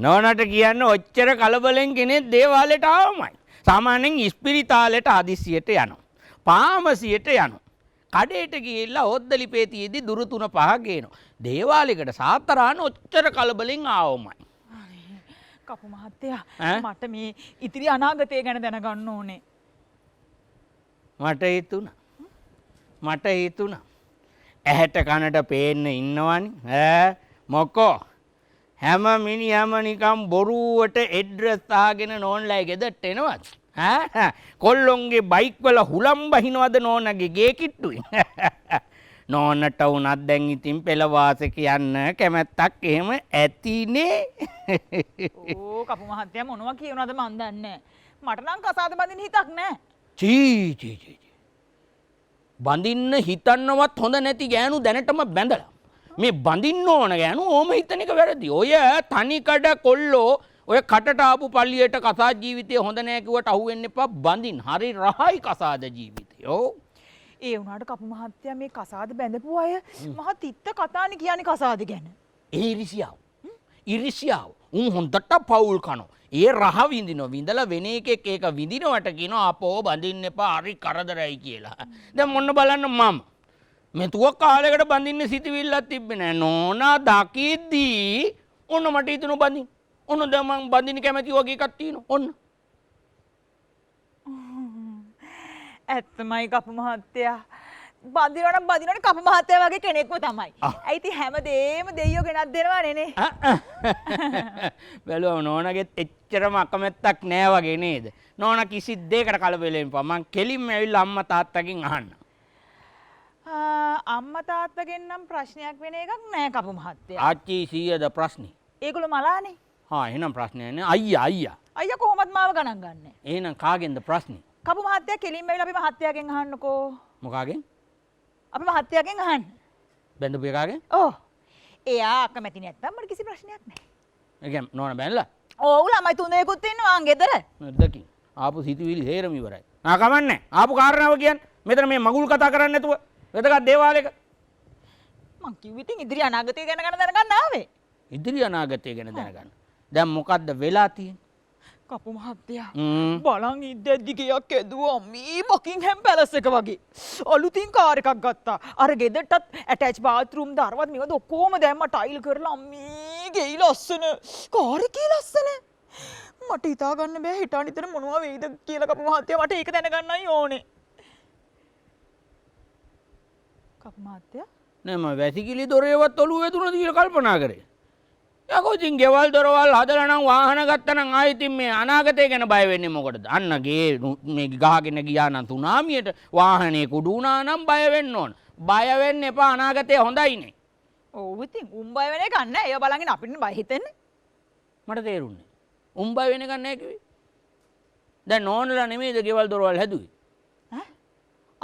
නෝනට කියන්න ඔච්චර කලබලෙන් කෙනෙක් දේවාලයට ආවමයි. සාමාන්‍යයෙන් ඉස්පිරිතාලෙට හදිස්සියට යනවා. පාමසියට යනවා. කඩේට ගිහිල්ලා ඔද්දලි පේතියෙදි දුරු 3-5 ගේනවා. දේවාලයකට සාතරාන ඔච්චර කලබලෙන් ආවමයි. කපු මහත්තයා මට මේ ඉතිරි අනාගතය ගැන දැනගන්න ඕනේ. මට හිතුණා. ඇහැට කනට පේන්න ඉන්නවනේ. මොකෝ හැම මිනිහම නිකම් බොරුවට එඩ්‍රස් තාගෙන නෝන්ලයි ගෙදරට එනවත්. කොල්ලොන්ගේ බයික් වල හුලම් බහිනවද නෝනගේ ගේ කිට්ටුයි. නෝනට උනත් දැන් ඉතින් පෙළවාස කියන්න කැමැත්තක් එහෙම ඇතිනේ. ඕ කපු මහත්තයා මොනවා කියනවද මන් දන්නේ. මට නම් කසාද බඳින්න හිතක් නැහැ. චී බඳින්න හිතන්නවත් හොඳ නැති ගෑනු දැනටම බැඳලා. මේ බඳින්න ඕන ගෑනු ඕම හිතන එක වැරදි. ඔය තනිකඩ කොල්ලෝ ඔය කටට ආපු පල්ලියට කසාද ජීවිතය හොඳ නෑ කිව්වට අහුවෙන්න එපා. බඳින්න හරි රහයි කසාද ජීවිතය. ඔව්. ඒ වුණාට කපු මහත්තයා මේ කසාද බැඳපු අය මහ තිත්ත කතානේ කියන්නේ කසාද ගැන. ඒ ඉරිසියාව. උන් හොඳට පවුල් කනෝ. ඒ රහ විඳිනවා. විඳලා වෙන එකෙක් ඒක විඳිනවට කියනවා අපෝ බඳින්න එපා හරි කරදරයි කියලා. දැන් මොන්න බලන්න මම මෙතුව කාලයකට බඳින්න සිතවිල්ලක් තිබ්බේ නෑ. නෝනා දකිද්දී ඔන්න මට හිතුණා බඳින්න. ඔන්න දැන් මං බඳින්න කැමති වගේ එකක් තියෙනවා. ඔන්න. ඇත්තමයි කපු මහත්තයා. බඳිනවනේ කපු මහත්තයා වගේ කෙනෙක්ම තමයි. ඒ ඉතින් හැමදේම දෙයියෝ ගෙනත් දෙනවනේ නේ. බැලුවම නෝනාගෙත් එච්චරම අකමැත්තක් නෑ වගේ නේද? නෝනා කිසි දෙයකට කලබල වෙන්න එපා. මං කෙලින්ම ඇවිල්ලා අම්මා තාත්තගෙන් අහන්න. අම්මා තාත්තගෙන් නම් ප්‍රශ්නයක් වෙන එකක් නෑ කපු මහත්තයා. ආච්චි සීයද ප්‍රශ්නේ? ඒගොල්ලෝ මලානේ. එහෙනම් ප්‍රශ්නයක් නෑ. අයියා. අයියා කොහොමද මාව ගණන් ගන්නෙ? එහෙනම් කාගෙන්ද ප්‍රශ්නේ? කපු මහත්තයා කෙලින්ම ඇවිල්ලා අපි මහත්තයාගෙන් අහන්නකෝ. මොකාගෙන්? අපි මහත්තයාගෙන් අහන්න. බැඳපු එකාගෙන්? ඔව්. එයා අකමැති නැත්තම් මට කිසි ප්‍රශ්නයක් නෑ. ඒ කියන්නේ නෝනා බැනලා? ඔව් ළමයි තුනේකුත් ඉන්නවා ගෙදර. නැද්දකින්. ආපු සිතුවිලි හේරම ඉවරයි. කමන්නේ. ආපු කාරණාව කියන්නේ මෙතන මේ මගුල් කතා කරන්නේ නැතුව වැදගත් දේවාලයක. මං කිව්ව ඉතින් ඉදිරි අනාගතය ගැන දැනගන්න ආවේ. ඉදිරි අනාගතය ගැන දැනගන්න. දැන් මොකද්ද වෙලා තියෙන්නේ? කපු මහත්තයා බලන් ඉද්දැද්දි ගයක් ඇදුවා මේ බකින්හැම් පැලස් එක වගේ. අලුතින් කාර් එකක් ගත්තා. අර ගෙදරටත් ඇටච් බාත්රූම් දරවත් මේවද ඔක්කොම දැම්මා ටයිල් කරලා මේ ගෙයි ලස්සන. කාර් එකේ ලස්සන. මට හිතා ගන්න බෑ හිටාන ඉතන මොනවා වෙයිද කියලා කපු මහත්තයා මට ඒක දැනගන්නයි ඕනේ. කපු මහත්තයා නෑ මම වැසිකිලි දොරේවත් ඔළුව වැදුනද කියලා කල්පනා කරේ. යකෝ ඉතින් ගෙවල් දොරවල් හදලා නම් වාහන ගත්තා නම් ආයෙත් මේ අනාගතය ගැන බය වෙන්නේ මොකටද? අන්න ගේ මේ ගහගෙන ගියා නම් සුනාමියට වාහනේ කුඩු වුණා නම් බය වෙන්න ඕන. බය වෙන්න එපා අනාගතය හොඳයිනේ. ඔව් ඉතින් උන් බය වෙන එක නෑ. ඒව බලගෙන අපිට බය හිතෙන්නේ. මට තේරුන්නේ. උන් බය වෙන එක නෑ කිව්වේ. දැන් නෝනලා නෙමෙයිද ගෙවල් දොරවල් හැදුවේ?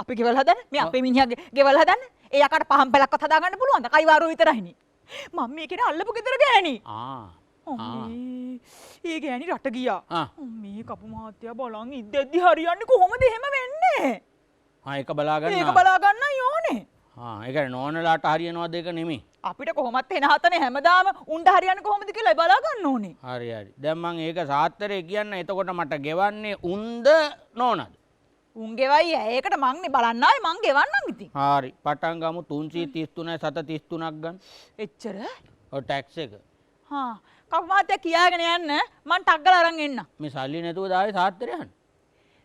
අපි ගෙවල් හදන්නේ? මේ අපේ මිනිහාගේ ගෙවල් හදන්නේ? ඒ යකට පහන් පැලක්වත් හදාගන්න පුළුවන්ද? කයිවාරුව විතරයිනේ. මම මේකේ අල්ලපු ගෙදර ගෑණි. ඒ ගෑණි රට ගියා. මේ කපු මහත්තයා බලන් ඉද්දැද්දි හරියන්නේ කොහොමද එහෙම වෙන්නේ? ඒක බලා ගන්න. ඒක බලා ගන්නයි ඕනේ. ඒක නෝනලාට හරියනවද ඒක නෙමෙයි. අපිට කොහොමත් එන හතනේ හැමදාම උන්ට හරියන්නේ කොහොමද කියලා බලා ගන්න ඕනේ. හරි. දැන් මම ඒක සාත්තරේ කියන්න. එතකොට මට ගෙවන්නේ උන්ද නෝනද? උන් ගෙවයි ඒකට මංනේ බලන්න ආවේ මං ගෙවන්නම් ඉතින්. හරි. පටන් ගමු 333 733ක් ගන්න. එච්චර? ඔය ටැක්ස් එක. කපු මහත්තයා කියාගෙන යන්න මං ටක් ගාලා අරන් එන්න. මේ සල්ලි නැතුව දාවේ සාත්තරේ යන්න.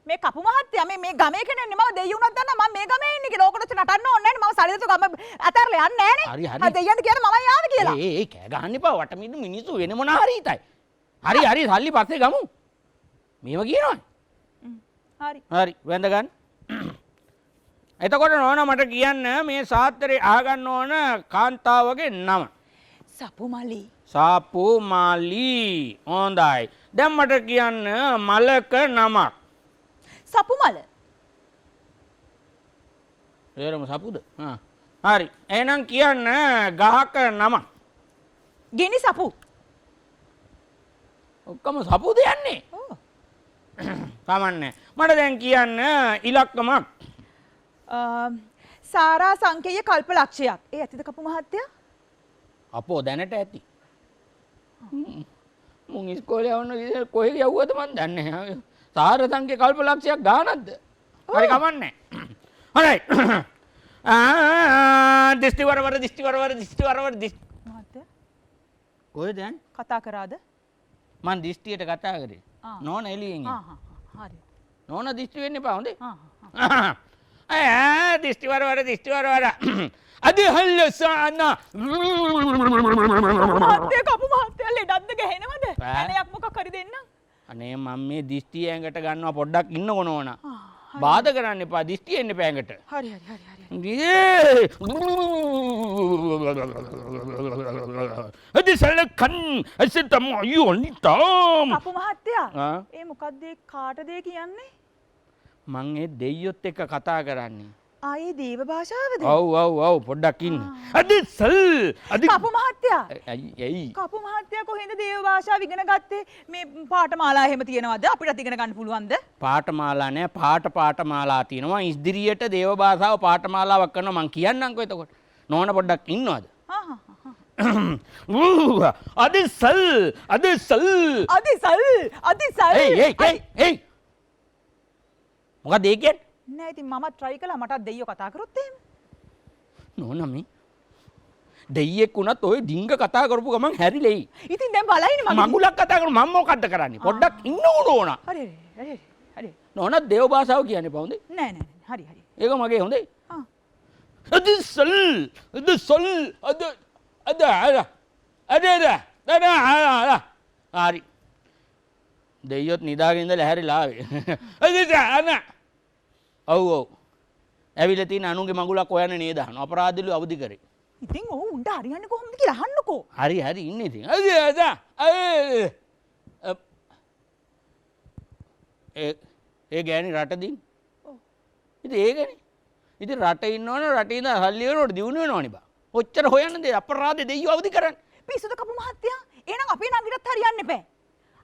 මේ කපු මහත්තයා මේ ගමේ කෙනෙන්නේ මම දෙයියුණක් දන්නා මම මේ ගමේ ඉන්නේ කියලා. ඕකට නටන්න ඕනේ නැහැ. මම සල්ලි නැතුව ගම අතහැරලා යන්නේ නැහැ නේ. දෙයියන්ට කියන මමයි ආවේ කියලා. ඒ කෑ ගහන්න එපා. වටමින් මිනිස්සු වෙන මොන හරි හිතයි. හරි සල්ලි පස්සේ ගමු. මේව කියනවනේ. හරි වැඳ ගන්න. එතකොට නෝනා මට කියන්න මේ සාත්තරේ අහගන්න ඕන කාන්තාවගේ නම. සපුමලි. සපුමලි. හොඳයි. දැන් මට කියන්න මලක නමක්. සපුමල. ඒරම සපුද? හරි. එහෙනම් කියන්න ගහක නමක්. ගෙනි සපු. ඔක්කොම සපුද යන්නේ? කමන්නේ. මට දැන් කියන්න ඉලක්කමක්. සාරා සංකේය කල්ප ලක්ෂයක්. ඒ ඇතිද කපු මහත්තයා? අපෝ දැනට ඇති. මුන් ඉස්කෝලේ යවන්න කොහෙද යවුවද මන් දන්නේ නැහැ. සාර සංකේය කල්ප ලක්ෂයක් ගානක්ද? හරි කමන්නේ. හරි. දිස්ටි වරවර මහත්තයා කොහෙද යන්නේ? කතා කරාද? මං දිස්ටියට කතා කරේ. නෝන එළියෙන් එන්නේ. හරි. නෝන දිස්ටි වෙන්න එපා හොඳේ. දිස්ටි වරවර අද හල්ලසාන මහත්තයා කපු මහත්තයා ලෙඩක්ද ගහනවද? එනයක් මොකක් හරි දෙන්න. අනේ මම මේ දිස්ටි ඇඟට ගන්නවා පොඩ්ඩක් ඉන්නකො නෝන. බාධා කරන්න එපා දිස්ටි එන්න එපා ඇඟට. හරි. අද සලකන් අසතම අයියෝනිතාම්. කපු මහත්තයා ඒ මොකක්ද කාටද කියන්නේ? මං ඒ දෙයියොත් එක්ක කතා කරන්නේ. ආයේ දේව භාෂාවද? ඔව් පොඩ්ඩක් ඉන්න. අද කපු මහත්තයා. ඇයි? කපු මහත්තයා කොහෙන්ද දේව භාෂාව ඉගෙන ගත්තේ? මේ පාඨමාලා එහෙම තියෙනවද? අපිටත් ඉගෙන ගන්න පුළුවන්ද? පාඨමාලා නෑ පාඨමාලා තියෙනවා. ඉදිරියට දේව භාෂාව පාඨමාලාවක් කරනවා මං කියන්නම්කෝ එතකොට. නෝන පොඩ්ඩක් ඉන්නවද? අදිසල්. එයි. මොකක්ද ඒ කියන්නේ? නෑ ඉතින් මම try කළා මටත් දෙයියෝ කතා කරොත් එහෙම. නෝනමි දෙයියෙක් වුණත් ඔය ඩිංග කතා කරපු ගමන් හැරිලෙයි. ඉතින් දැන් බලයිනේ මම මගුලක් කතා කරන මම මොකද්ද කරන්නේ? පොඩ්ඩක් ඉන්න ඕන. හරි. නෝනත් දේව භාෂාව කියන්නේ පවුනේ? නෑ. හරි. ඒක මගේ හොඳේ. හරි. දෙයියොත් නිදාගෙන ඉඳලා හැරිලා ආවේ. ඔව්. ඇවිල්ලා තියෙන අනුන්ගේ මගුලක් හොයන්න නේද? අපරාධිලු අවදි කරේ. ඉතින් ඔව් උන්ට හරියන්නේ කොහොමද කියලා අහන්නකෝ. හරි ඉන්නේ ඉතින්. ඒ ගෑණි රටදින්. ඉතින් ඒකනේ. ඉතින් රටේ ඉන්නවනේ රටේ ඉඳන් හල්ලි වෙනකොට දිනු වෙනවනේ බා. ඔච්චර හොයන්න දෙ අපරාධේ දෙයියෝ අවදි කරන්නේ. පිස්සුද කපු මහත්තයා? එහෙනම් අපේ නංගිටත් හරියන්න එපා.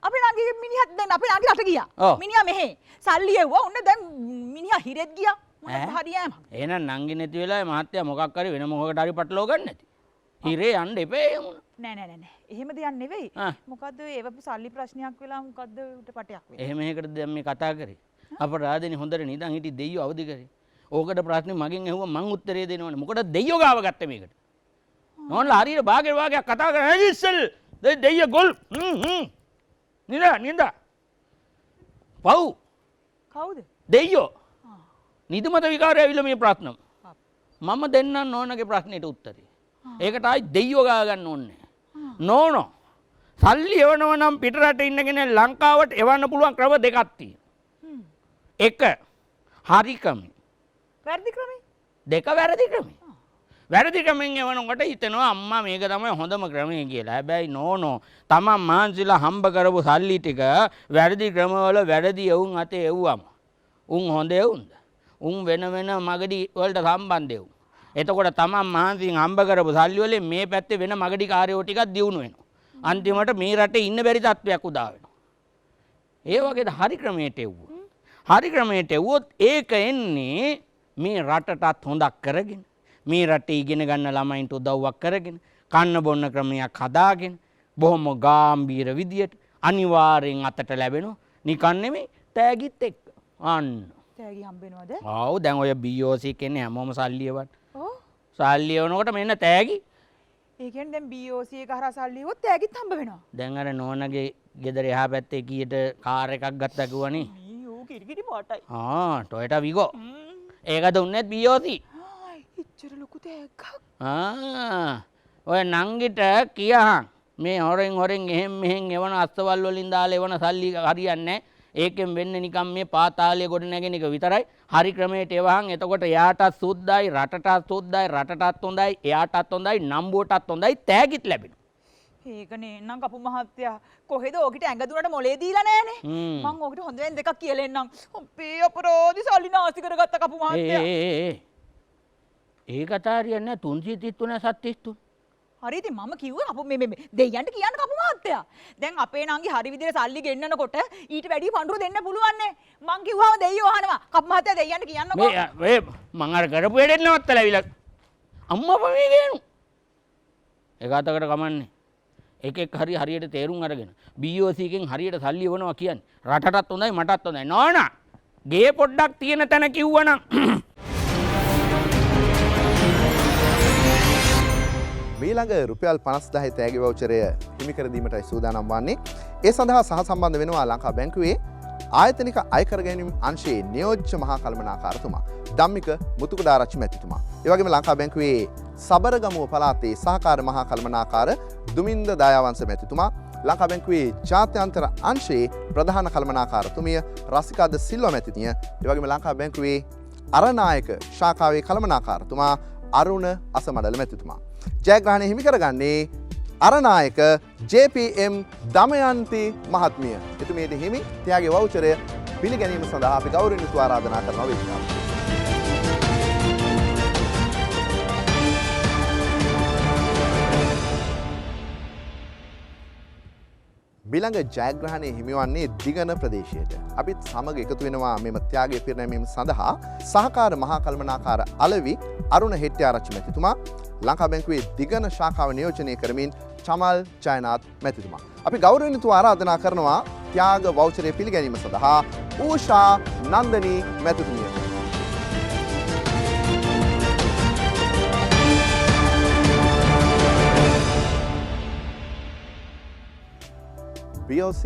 අපේ නංගිගේ මිනිහත් දැන් අපේ නංගි රට ගියා. මිනිහා මෙහෙ. සල්ලි එව්වා. ඔන්න දැන් මිනිහා හිරෙත් ගියා. මොනවද හරියෑම. එහෙනම් නංගි නැති වෙලාවේ මහත්තයා මොකක් හරි වෙන මොකකට හරි පටලව ගන්න නැති. හිරේ යන්න එපා එහෙම. නෑ. එහෙම දෙයක් නෙවෙයි. මොකද්ද ඒවපු සල්ලි ප්‍රශ්නයක් වෙලා මොකද්ද උට පටයක් වෙන්නේ. එහෙම එකකට දැන් මේ කතා කරේ. අපරාධනේ හොඳට නිදන් හිටි දෙයියෝ අවදි කරේ. ඕකට ප්‍රශ්නේ මගෙන් ඇහුවා මං උත්තරේ දෙනවනේ. මොකටද දෙයියෝ ගාව ගත්තේ මේකට? නෝන්ලා හරියට භාගයක් කතා කරා. ඉස්සල් දෙයියෝ ගොල්. නින්දා. පව්. කවුද? දෙයියෝ. නිදිමත විකාරය ඇවිල්ලා මේ ප්‍රශ්න. මම දෙන්නම් නෝනගේ ප්‍රශ්නෙට උත්තරේ. ඒකට ආයි දෙයියෝ ගා ගන්න ඕනේ. නෝනෝ. සල්ලි එවනව නම් පිටරට ඉන්නගෙන ලංකාවට එවන්න පුළුවන් ක්‍රම දෙකක් තියෙනවා. එක හරි ක්‍රමයි. වැරදි ක්‍රමයි. දෙක වැරදි ක්‍රමයි. වැරදි ක්‍රමෙන් එවනකොට හිතනවා අම්මා මේක තමයි හොඳම ක්‍රමය කියලා. හැබැයි නෝනෝ තමන් මාන්සිලා හම්බ කරපු සල්ලි ටික වැරදි ක්‍රමවල වැරදි එවුන් අතේ එව්වම උන් හොඳ එවුන්ද? උන් වෙන මගඩි වලට සම්බන්ධ එවුන්. එතකොට තමන් මහන්සියෙන් හම්බ කරපු සල්ලි වලින් මේ පැත්තේ වෙන මගඩි කාර්යෝ ටිකක් දියුණු වෙනවා. අන්තිමට මේ රටේ ඉන්න බැරි තත්ත්වයක් උදා වෙනවා. ඒ වගේද හරි ක්‍රමයට එව්වොත්. හරි ක්‍රමයට එව්වොත් ඒක එන්නේ මේ රටටත් හොඳක් කරගෙන මේ රටේ ඉගෙන ගන්න ළමයින්ට උදව්වක් කරගෙන කන්න බොන්න ක්‍රමයක් හදාගෙන බොහොම ගාම්භීර විදියට අනිවාර්යෙන් අතට ලැබෙනවා. නිකන් නෙමෙයි තෑගිත් එක්ක. අන්න. තෑගි හම්බෙනවද? ආව් දැන් ඔය BOC කියන්නේ හැමෝම සල්ලි එවන්න. ඔව්. සල්ලි එවනකොට මෙන්න තෑගි. ඒ කියන්නේ දැන් BOC එක හරහා සල්ලි එවුවොත් තෑගිත් හම්බ වෙනවා. දැන් අර නෝනගේ ගෙදර එහා පැත්තේ කීයට කාර් එකක් ගත්තා කිව්වනේ. ඌ කිරිකිරි පාටයි. Toyota Vigo. ඒක දුන්නේත් BOC. ඉච්චර ලොකු තෑග්ගක්. ඔය නංගිට කියහන් මේ හොරෙන් එහෙම් එවන අස්තවල් වලින් දාලා එවන සල්ලි හරියන්නේ නැහැ. ඒකෙන් වෙන්නේ නිකන් මේ පාතාලය ගොඩ නැගෙන එක විතරයි. හරි ක්‍රමයට එවහන් එතකොට එයාටත් සුද්දයි රටටත් සුද්දයි රටටත් හොඳයි එයාටත් හොඳයි නම්බුවටත් හොඳයි තෑගිත් ලැබෙනවා. ඒක නේනම් කපු මහත්තයා කොහෙද ඕකට ඇඟ දුන්නට මොලේ දීලා නැහනේ. මං ඕකට හොඳෙන් දෙකක් කියලා එන්නම්. අපේ අපරාධි සල්ලි නාස්ති කරගත්ත කපු මහත්තයා. ඒ කතා හරියන්නේ 333 733. හරි ඉතින් මම කිව්වා කපු මේ දෙයයන්ට කියන්න කපු මහත්තයා. දැන් අපේ නංගි හරි විදිහට සල්ලි ගෙන්නනකොට ඊට වැඩි පඳුරු දෙන්න පුළුවන් නේ. මං කිව්වම දෙයියෝ අහනවා. කපු මහත්තයා දෙයයන්ට කියන්නකෝ. මේ මං අර කරපු වැඩේ නවත්තලා ඇවිල්ලා අම්මා පමේ ගේනු. ඒක අතකට කමන්නේ. එකෙක් හරියට තේරුම් අරගෙන BOC එකෙන් හරියට සල්ලි වනවා කියන්නේ රටටත් හොඳයි මටත් හොඳයි. නෝනා ගේ පොඩ්ඩක් තියෙන තැන කිව්වනම් මීළඟ රුපියල් 50000 තෑගි වවුචරය හිමි කර දීමටයි සූදානම් වන්නේ. ඒ සඳහා සහසම්බන්ධ වෙනවා ලංකා බැංකුවේ ආයතනික අයකර ගැනීම අංශයේ නියෝජ්‍ය මහා කළමනාකාරතුමා ධම්මික මුතුකුඩාරච්චි මැතිතුමා. ඒ වගේම ලංකා බැංකුවේ සබරගමුව පළාතේ සහකාර මහා කළමනාකාර දුමින්ද දයාවංශ මැතිතුමා, ලංකා බැංකුවේ ජාත්‍යන්තර අංශයේ ප්‍රධාන කළමනාකාරතුමිය රසිකාද සිල්වා මැතිණිය, ඒ වගේම ලංකා බැංකුවේ අරනායක ශාඛාවේ කළමනාකාරතුමා අරුණ අසමඩල මැතිතුමා. ජයග්‍රහණය හිමි කරගන්නේ අරනායක JPM දමයන්ති මහත්මිය. එතුමියට හිමි ත්‍යාග වවුචරය පිළිගැනීම සඳහා අපි ගෞරවණීයව ආරාධනා කරනවා වේදිකාවට. බිළඟ ජයග්‍රහණය හිමිවන්නේ දිගන ප්‍රදේශයට. අපිත් සමග එකතු වෙනවා මෙම ත්‍යාගය පිරිනැමීම සඳහා සහකාර මහා කළමනාකාර අලවි අරුණ හෙට්ටිආරච්චි මැතිතුමා, ලංකා බැංකුවේ දිගන ශාඛාව නියෝජනය කරමින් චමල් ජයනාත් මැතිතුමා. අපි ගෞරවණීයව ආරාධනා කරනවා ත්‍යාග වවුචරය පිළිගැනීම සඳහා ඌෂා නන්දනී මැතිතුමිය. BOC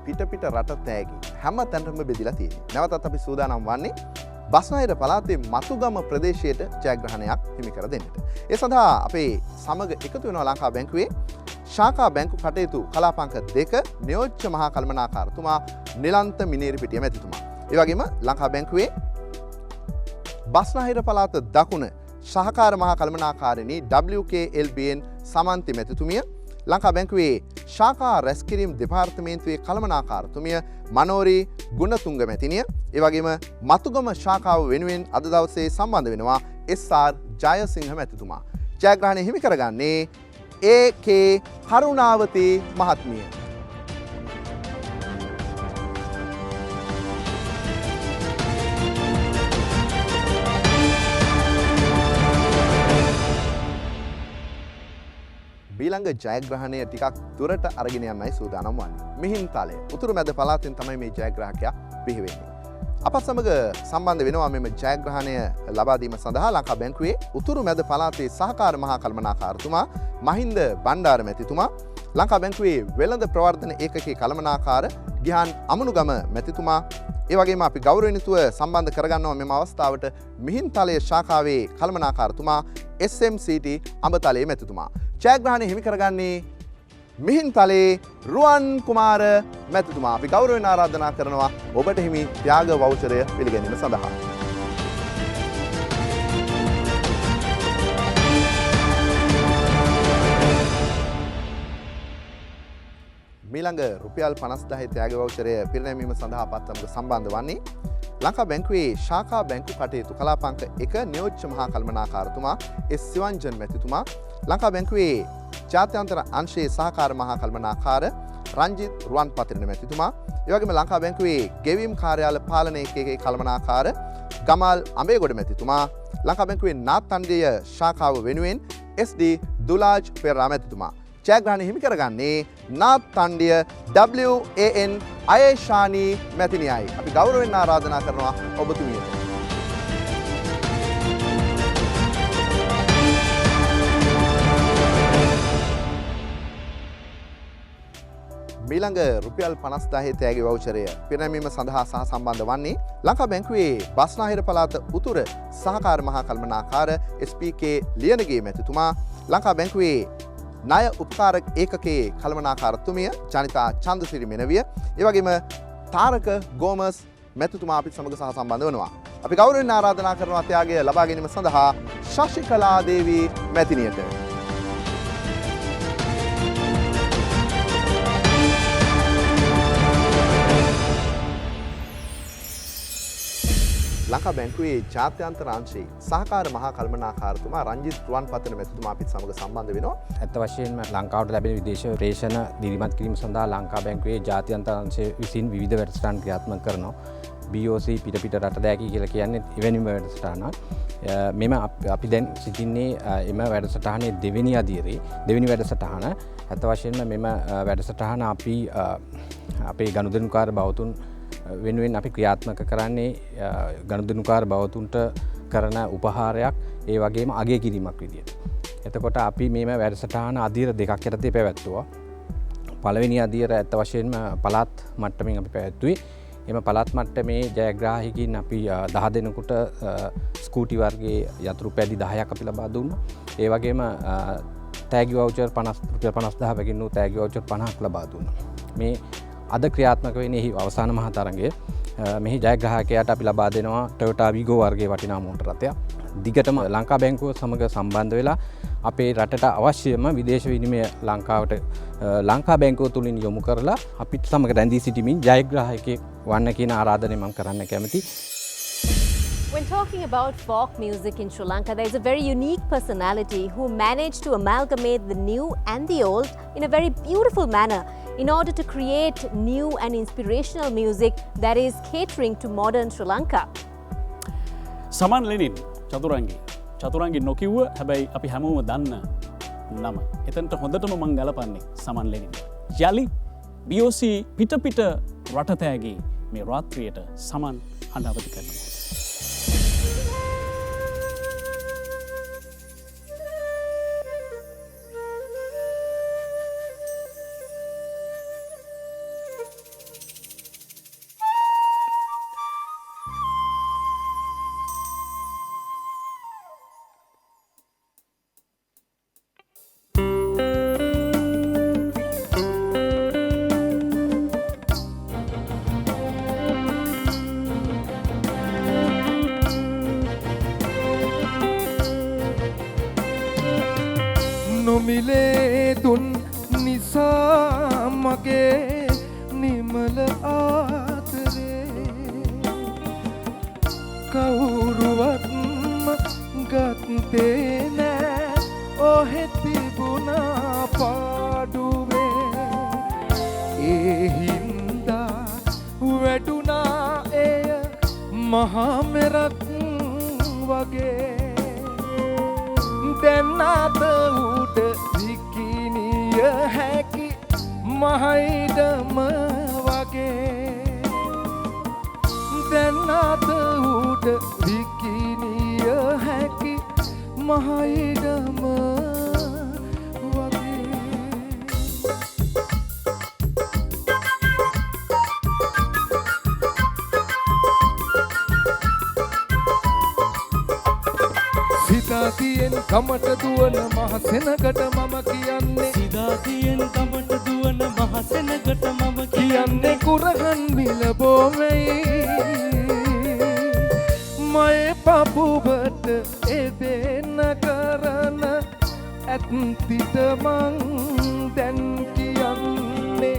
පිට රට තෑගි හැම තැනටම බෙදිලා තියෙනවා. නැවතත් අපි සූදානම් වන්නේ බස්නාහිර පළාතේ මතුගම ප්‍රදේශයට ජයග්‍රහණයක් හිමි කර දෙන්නට. ඒ සඳහා අපේ සමග එකතු වෙනවා ලංකා බැංකුවේ ශාඛා බැංකු කටයුතු කලාපංක 2 නියෝජ්‍ය මහා කළමනාකාරතුමා නිලන්ත මිනේරිපිටිය මැතිතුමා. ඒ වගේම ලංකා බැංකුවේ බස්නාහිර පළාත දකුණ සහකාර මහා කළමනාකාරිණී WKLBN සමන්ති මැතිතුමිය, ලංකා බැංකුවේ ශාඛා රැස්කිරීම් දෙපාර්තමේන්තුවේ කළමනාකාරතුමිය මනෝරි ගුණතුංග මැතිණිය, ඒ වගේම මතුගම ශාඛාව වෙනුවෙන් අද දවසේ සම්බන්ධ වෙනවා SR ජයසිංහ මැතිතුමා. ජයග්‍රහණය හිමි කරගන්නේ AK කරුණාවති මහත්මිය. ඊළඟ ජයග්‍රහණය ටිකක් දුරට අරගෙන යන්නයි සූදානම් වන්නේ. මිහින්තලය උතුරු මැද පළාතෙන් තමයි මේ ජයග්‍රාහකයා බිහි වෙන්නේ. අප සමග සම්බන්ධ වෙනවා මෙම ජයග්‍රහණය ලබා දීම සඳහා ලංකා බැංකුවේ උතුරු මැද පළාතේ සහකාර මහා කළමනාකාරතුමා මහින්ද බණ්ඩාර මැතිතුමා, ලංකා බැංකුවේ වෙළඳ ප්‍රවර්ධන ඒකකයේ කළමනාකාර ගිහාන් අමනුගම මැතිතුමා, ඒ වගේම අපි ගෞරවණීයව සම්බන්ධ කරගන්නවා මෙම අවස්ථාවට මිහින්තලය ශාඛාවේ කළමනාකාරතුමා SMCT අඹතලයේ මැතිතුමා. ජයග්‍රහණය හිමි කරගන්නේ මිහින්තලේ රුවන් කුමාර මැතිතුමා. අපි ගෞරවයෙන් ආරාධනා කරනවා ඔබට හිමි ත්‍යාග වවුචරය පිළිගැනීම සඳහා. මීළඟ රුපියල් 50000 ත්‍යාග වවුචරය පිරිනැමීම සඳහා අපත් සමග සම්බන්ධ වන්නේ ලංකා බැංකුවේ ශාඛා බැංකු කටයුතු කලාපංක 1 නියෝජ්‍ය මහා කළමනාකාරතුමා S සිවංජන් මැතිතුමා, ලංකා බැංකුවේ ජාත්‍යන්තර අංශයේ සහකාර මහා කළමනාකාර රංජිත් රුවන්පතිරණ මැතිතුමා, ඒ වගේම ලංකා බැංකුවේ ගෙවීම් කාර්යාල පාලන ඒකකයේ කළමනාකාර ගමල් අඹේගොඩ මැතිතුමා, ලංකා බැංකුවේ නාත්තණ්ඩය ශාඛාව වෙනුවෙන් SD දුලාජ් පෙරේරා මැතිතුමා. ජයග්‍රහණය හිමි කරගන්නේ නාත්තණ්ඩය WAN අයේෂානී මැතිණියයි. අපි ගෞරවයෙන් ආරාධනා කරනවා ඔබතුමියට. මීළඟ රුපියල් 50000 තෑගි වවුචරය පිරිනැමීම සඳහා සහ සම්බන්ධ වන්නේ ලංකා බැංකුවේ බස්නාහිර පළාත උතුර සහකාර මහා කළමනාකාර SPK ලියනගේ මැතිතුමා, ලංකා බැංකුවේ ණය උපකාරක ඒකකයේ කළමනාකාරතුමිය ජනිතා චන්දසිරි මෙනවිය, ඒ වගේම තාරක ගෝමස් මැතිතුමා අපිත් සමග සහ සම්බන්ධ වෙනවා. අපි ගෞරවයෙන් ආරාධනා කරනවා ත්‍යාගය ලබා ගැනීම සඳහා ශශිකලා දේවී මැතිණියට. ලංකා බැංකුවේ ජාත්‍යන්තර අංශයේ සහකාර මහා කළමනාකාරතුමා රංජිත් රුවන්පතන මැතිතුමා අපිත් සමග සම්බන්ධ වෙනවා. ඇත්ත වශයෙන්ම ලංකාවට ලැබෙන විදේශ ප්‍රේෂණ දිරිමත් කිරීම සඳහා ලංකා බැංකුවේ ජාත්‍යන්තර අංශය විසින් විවිධ වැඩසටහන් ක්‍රියාත්මක කරනවා. BOC පිට රට දෑකි කියලා කියන්නේ එවැනිම වැඩසටහනක්. මෙම අපි දැන් සිටින්නේ එම වැඩසටහනේ දෙවෙනි අදියරේ දෙවෙනි වැඩසටහන. ඇත්ත වශයෙන්ම මෙම වැඩසටහන අපි අපේ ගනුදෙනුකාර බවතුන් වෙනුවෙන් අපි ක්‍රියාත්මක කරන්නේ ගනුදෙනුකාර බවතුන්ට කරන උපහාරයක් ඒ වගේම අගය කිරීමක් විදියට. එතකොට අපි මේම වැඩසටහන අදියර දෙකක් යටතේ පැවැත්තුවා. පළවෙනි අදියර ඇත්ත වශයෙන්ම පළාත් මට්ටමින් අපි පැවැත්තුවේ. එම පළාත් මට්ටමේ ජයග්‍රාහකයින් අපි 10 දෙනෙකුට ස්කූටි වර්ගයේ යතුරු පැදි 10ක් අපි ලබා දුන්නා. ඒ වගේම තෑගි වවුචර් 50,000 වගින් වූ තෑගි වවුචර් 50ක් ලබා දුන්නා. මේ අද ක්‍රියාත්මක වෙන්නේ එහි අවසාන මහා තරඟය. මෙහි ජයග්‍රාහකයාට අපි ලබා දෙනවා Toyota Vigo වර්ගයේ වටිනා මෝටර රථයක්. දිගටම ලංකා බැංකුව සමග සම්බන්ධ වෙලා අපේ රටට අවශ්‍යම විදේශ විනිමය ලංකාවට ලංකා බැංකුව තුලින් යොමු කරලා අපිට සමග රැඳී සිටීමෙන් ජයග්‍රාහකයෙක් වන්න කියන ආරාධනය මම කරන්න කැමතියි. When talking about folk music in Sri Lanka, there is a very unique personality who managed to amalgamate the new and the old in a very beautiful manner in order to create new and inspirational music that is catering to modern Sri Lanka. Saman Lenin Chathurangi නොකිව්ව හැබැයි අපි හැමෝම දන්න නම. එතනට හොඳටම මං ගලපන්නේ සමන් Lenin. යලි BOC පිට රටතෑගේ මේ රාත්‍රියට සමන් හඬවති කරනවා. නොමිලේ දුන් නිසා මගේ නිමල ආතරේ කවුරුවත්ම ගත්තේ නෑ ඔහෙ තිබුණා පාඩුවේ ඒ හින්දා වැටුණා එය මහා මෙරක් වගේ දැන්නාත උඩ විකිනිය හැකි මහයිඩම වගේ දැන්නාත උඩ විකිනිය හැකි මහයිඩම සිතාතියෙන් කමට දුවන මහසෙනකට මම කියන්නේ සිතාතියෙන් කමට දුවන මහසෙනකට මම කියන්නේ කුරහන් මිල බොමෙයි මයේ පපුවට එදෙන්න කරන ඇත්තිට මං දැන් කියන්නේ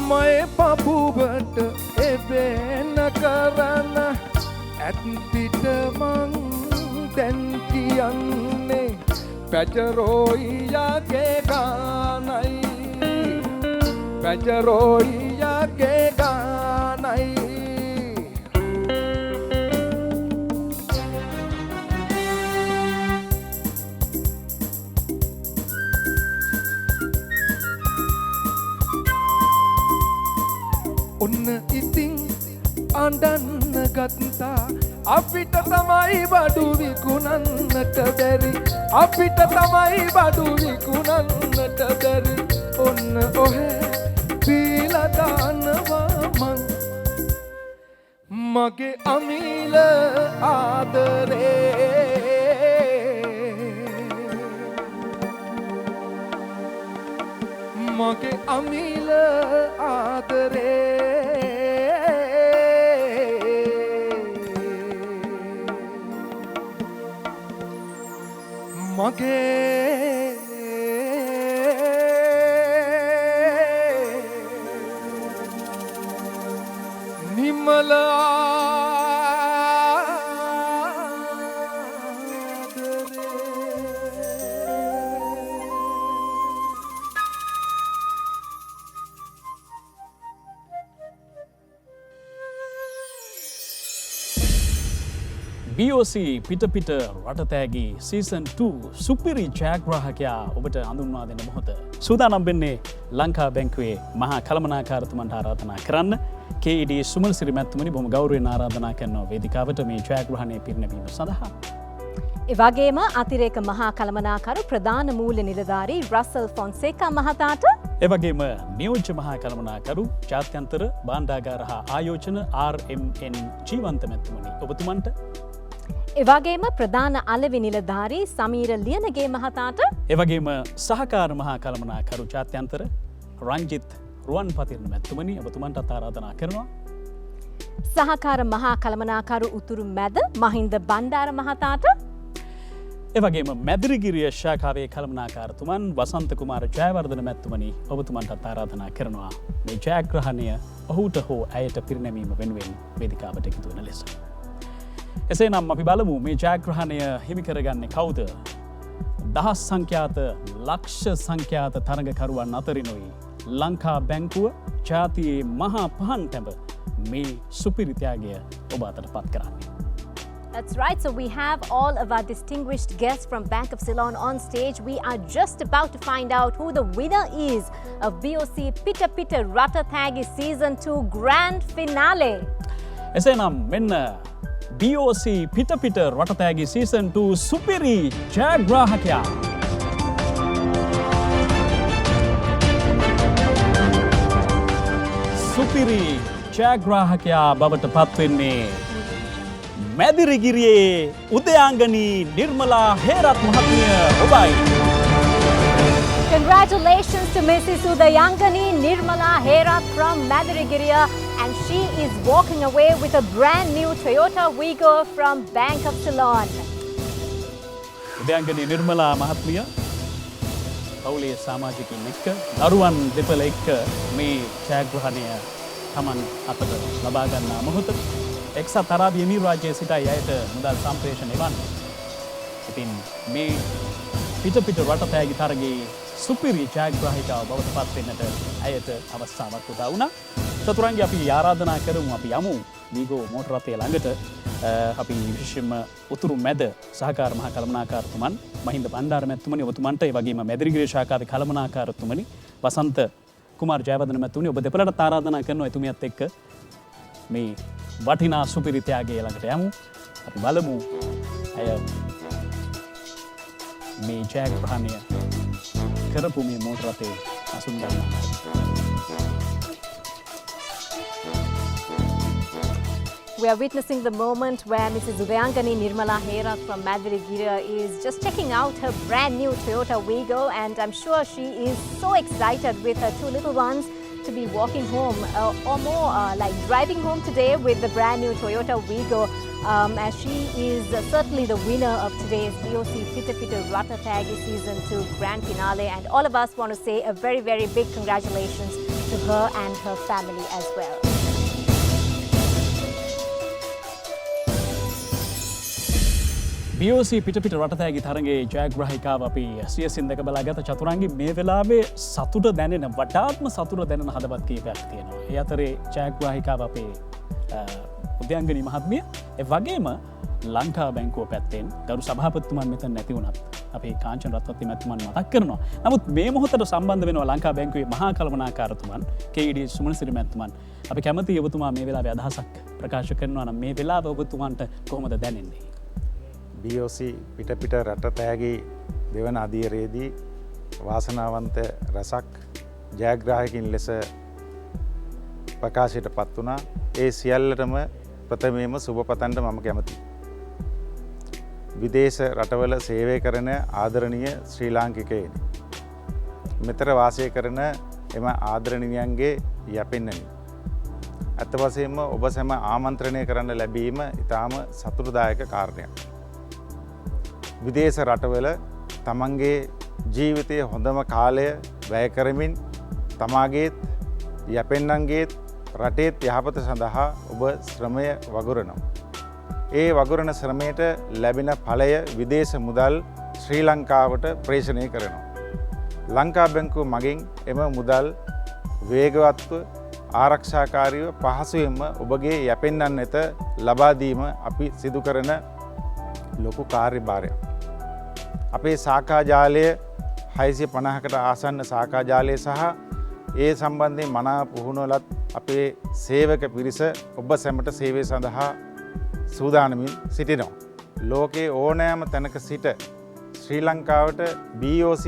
මයේ පපුවට එබෙන්න කරන ඇත්තිට මං දැන් කියන්නේ පැචරෝයියාගේ ගානයි පැචරෝයියාගේ ගානයි ඔන්න ඉතින් අඬන්න ගත්තා අපිට තමයි බඩු විකුණන්නට බැරි අපිට තමයි බඩු විකුණන්නට බැරි ඔන්න ඔහේ පීලා දානවා මං මගේ අමිල ආදරේ මගේ අමිල ආදරේ මගේ නිර්මල BOC පිට රටතෑගේ සීසන් 2 සුපිරි ජයග්‍රාහකයා ඔබට අඳුන්වා දෙන මොහොත. සූදානම් වෙන්නේ ලංකා බැංකුවේ මහා කළමනාකාරතුමන්ට ආරාධනා කරන්න. KED සුමන සිරි මැතිතුමනි බොහොම ගෞරවයෙන් ආරාධනා කරනවා වේදිකාවට මේ ජයග්‍රහණය පිරිනැමීම සඳහා. එවගේම අතිරේක මහා කළමනාකරු ප්‍රධාන මූල්‍ය නිලධාරී රසල් ෆොන්සේකා මහතාට එවගේම නියෝජ්‍ය මහා කළමනාකරු ජාත්‍යන්තර භාණ්ඩාගාර හා ආයෝජන RMN ජීවන්ත මැතිතුමනි ඔබතුමන්ට එවගේම ප්‍රධාන අලෙවි නිලධාරී සමීර ලියනගේ මහතාට එවගේම සහකාර මහා කළමනාකරු ජාත්‍යන්තර රංජිත් රුවන් පතිරණ මැතිතුමනි ඔබතුමන්ට ආරාධනා කරනවා. සහකාර මහා කළමනාකරු උතුරු මැද මහින්ද බණ්ඩාර මහතාට එවගේම මැදිරිගිරිය ශාඛාවේ කළමනාකාරතුමන් වසන්ත කුමාර ජයවර්ධන මැතිතුමනි ඔබතුමන්ට ආරාධනා කරනවා මේ ජයග්‍රහණය ඔහුට හෝ ඇයට පිරිනැමීම වෙනුවෙන් වේදිකාවට එකතු වෙන ලෙස. එසේනම් අපි බලමු මේ ජයග්‍රහණය හිමි කරගන්නේ කවුද? දහස් සංඛ්‍යාත ලක්ෂ සංඛ්‍යාත තරගකරුවන් අතරිනුයි ලංකා බැංකුව ජාතියේ මහා පහන් තැඹ මේ සුපිරි ත්‍යාගය ඔබ අතට පත් කරන්නේ. That's right. So we have all of our distinguished guests from Bank of Ceylon on stage. We are just about to find out who the winner is of BOC Pita Pita Ratathagi Season 2 Grand Finale. එසේනම් මෙන්න BOC Pita Pita Ratathagi Season 2 සුපිරි ජයග්‍රාහකයා. සුපිරි ජයග්‍රාහකයා බවට පත්වෙන්නේ මැදිරිගිරියේ උදයාංගනී නිර්මලා හේරත් මහත්මිය ඔබයි. Congratulations to Mrs. Udayangani Nirmala Herath from Madirigiriya, and she is walking away with a brand new Toyota Wigo from Bank of Ceylon. උදයාංගනී Nirmala මහත්මිය පවුලේ සමාජිකින් එක්ක දරුවන් දෙපළ එක්ක මේ ජයග්‍රහණය තමන් අතට ලබා ගන්නා මොහොත එක්සත් අරාබි එමිරාජ්‍යයේ සිටයි ඇයට මුදල් සම්ප්‍රේෂණය වන්නේ. ඉතින් මේ පිට රටතෑගි තරගයේ සුපිරි ජයග්‍රාහිකාව බවට පත් වෙන්නට ඇයට අවස්ථාවක් උදා වුණා. චතුරංගි අපි ආරාධනා කරමු අපි යමු වීගෝ මෝටර රථය ළඟට. අපි විශේෂයෙන්ම උතුරු මැද සහකාර මහා කළමනාකාරතුමන් මහින්ද බණ්ඩාර මැතිතුමනි ඔබතුමන්ට ඒ වගේම මැදිරිගිරිය ශාඛාවේ කළමනාකාරතුමනි වසන්ත කුමාර ජයවර්ධන මැතිතුමනි ඔබ දෙපළට ආරාධනා කරනවා එතුමියත් එක්ක මේ වටිනා සුපිරි ත්‍යාගය ළඟට යමු. අපි බලමු ඇය මේ ජයග්‍රහණය කරපු මේ මෝටර රථයේ අසුන් ගන්නවා. We are witnessing the moment where Mrs. Udayangani Nirmala Herath from Madirigiriya is just checking out her brand new Toyota Wigo, and I'm sure she is so excited with her two little ones to be walking home or more like driving home today with the brand new Toyota Wigo, as she is certainly the winner of today's BOC Pita Pita Ratathagi Season 2 Grand Finale, and all of us want to say a very, very big congratulations to her and her family as well. BOC පිට රටතෑගි තරගේ ජයග්‍රාහිකාව අපි සියසින් දෙක බලාගත චතුරංගි මේ වෙලාවේ සතුට දැනෙන වඩාත්ම සතුට දැනෙන හදවත් කීපයක් තියෙනවා. ඒ අතරේ ජයග්‍රාහිකාව අපේ උදයංගනී මහත්මිය ඒ වගේම ලංකා බැංකුව පැත්තෙන් ගරු සභාපතිතුමන් මෙතන නැති වුණත් අපේ කාංචන රත්වත්ති මැතිතුමන් මතක් කරනවා. නමුත් මේ මොහොතට සම්බන්ධ වෙනවා ලංකා බැංකුවේ මහා කළමනාකාරතුමන් KED සුමනසිරි මැතිතුමන්. අපි කැමතියි ඔබතුමා මේ වෙලාවේ අදහසක් ප්‍රකාශ කරනවා නම් මේ වෙලාව ඔබතුමන්ට කොහොමද දැනෙන්නේ? BOC පිට රටතෑගි දෙවන අදියරේදී වාසනාවන්ත රසක් ජයග්‍රාහකින් ලෙස ප්‍රකාශයට පත් වුණා. ඒ සියල්ලටම ප්‍රථමයෙන්ම සුබපතන්ට මම කැමතියි. විදේශ රටවල සේවය කරන ආදරණීය ශ්‍රී ලාංකිකයනි. මෙතර වාසය කරන එම ආදරණීයන්ගේ යැපෙන්නනි. අත්ත වශයෙන්ම ඔබ සැම ආමන්ත්‍රණය කරන්න ලැබීම ඉතාම සතුටුදායක කාරණයක්. විදේශ රටවල තමන්ගේ ජීවිතයේ හොඳම කාලය වැය කරමින් තමාගේත් යැපෙන්නන්ගේත් රටේත් යහපත සඳහා ඔබ ශ්‍රමය වගුරනවා. ඒ වගුරන ශ්‍රමයට ලැබෙන ඵලය විදේශ මුදල් ශ්‍රී ලංකාවට ප්‍රේෂණය කරනවා. ලංකා බැංකුව මගින් එම මුදල් වේගවත්ව ආරක්ෂාකාරීව පහසුවෙන්ම ඔබගේ යැපෙන්නන් වෙත ලබා දීම අපි සිදු කරන ලොකු කාර්යභාරයක්. අපේ ශාඛා ජාලය 650කට ආසන්න ශාඛා ජාලය සහ ඒ සම්බන්ධයෙන් මනා පුහුණුවලත් අපේ සේවක පිරිස ඔබ සැමට සේවය සඳහා සූදානමින් සිටිනවා. ලෝකයේ ඕනෑම තැනක සිට ශ්‍රී ලංකාවට BOC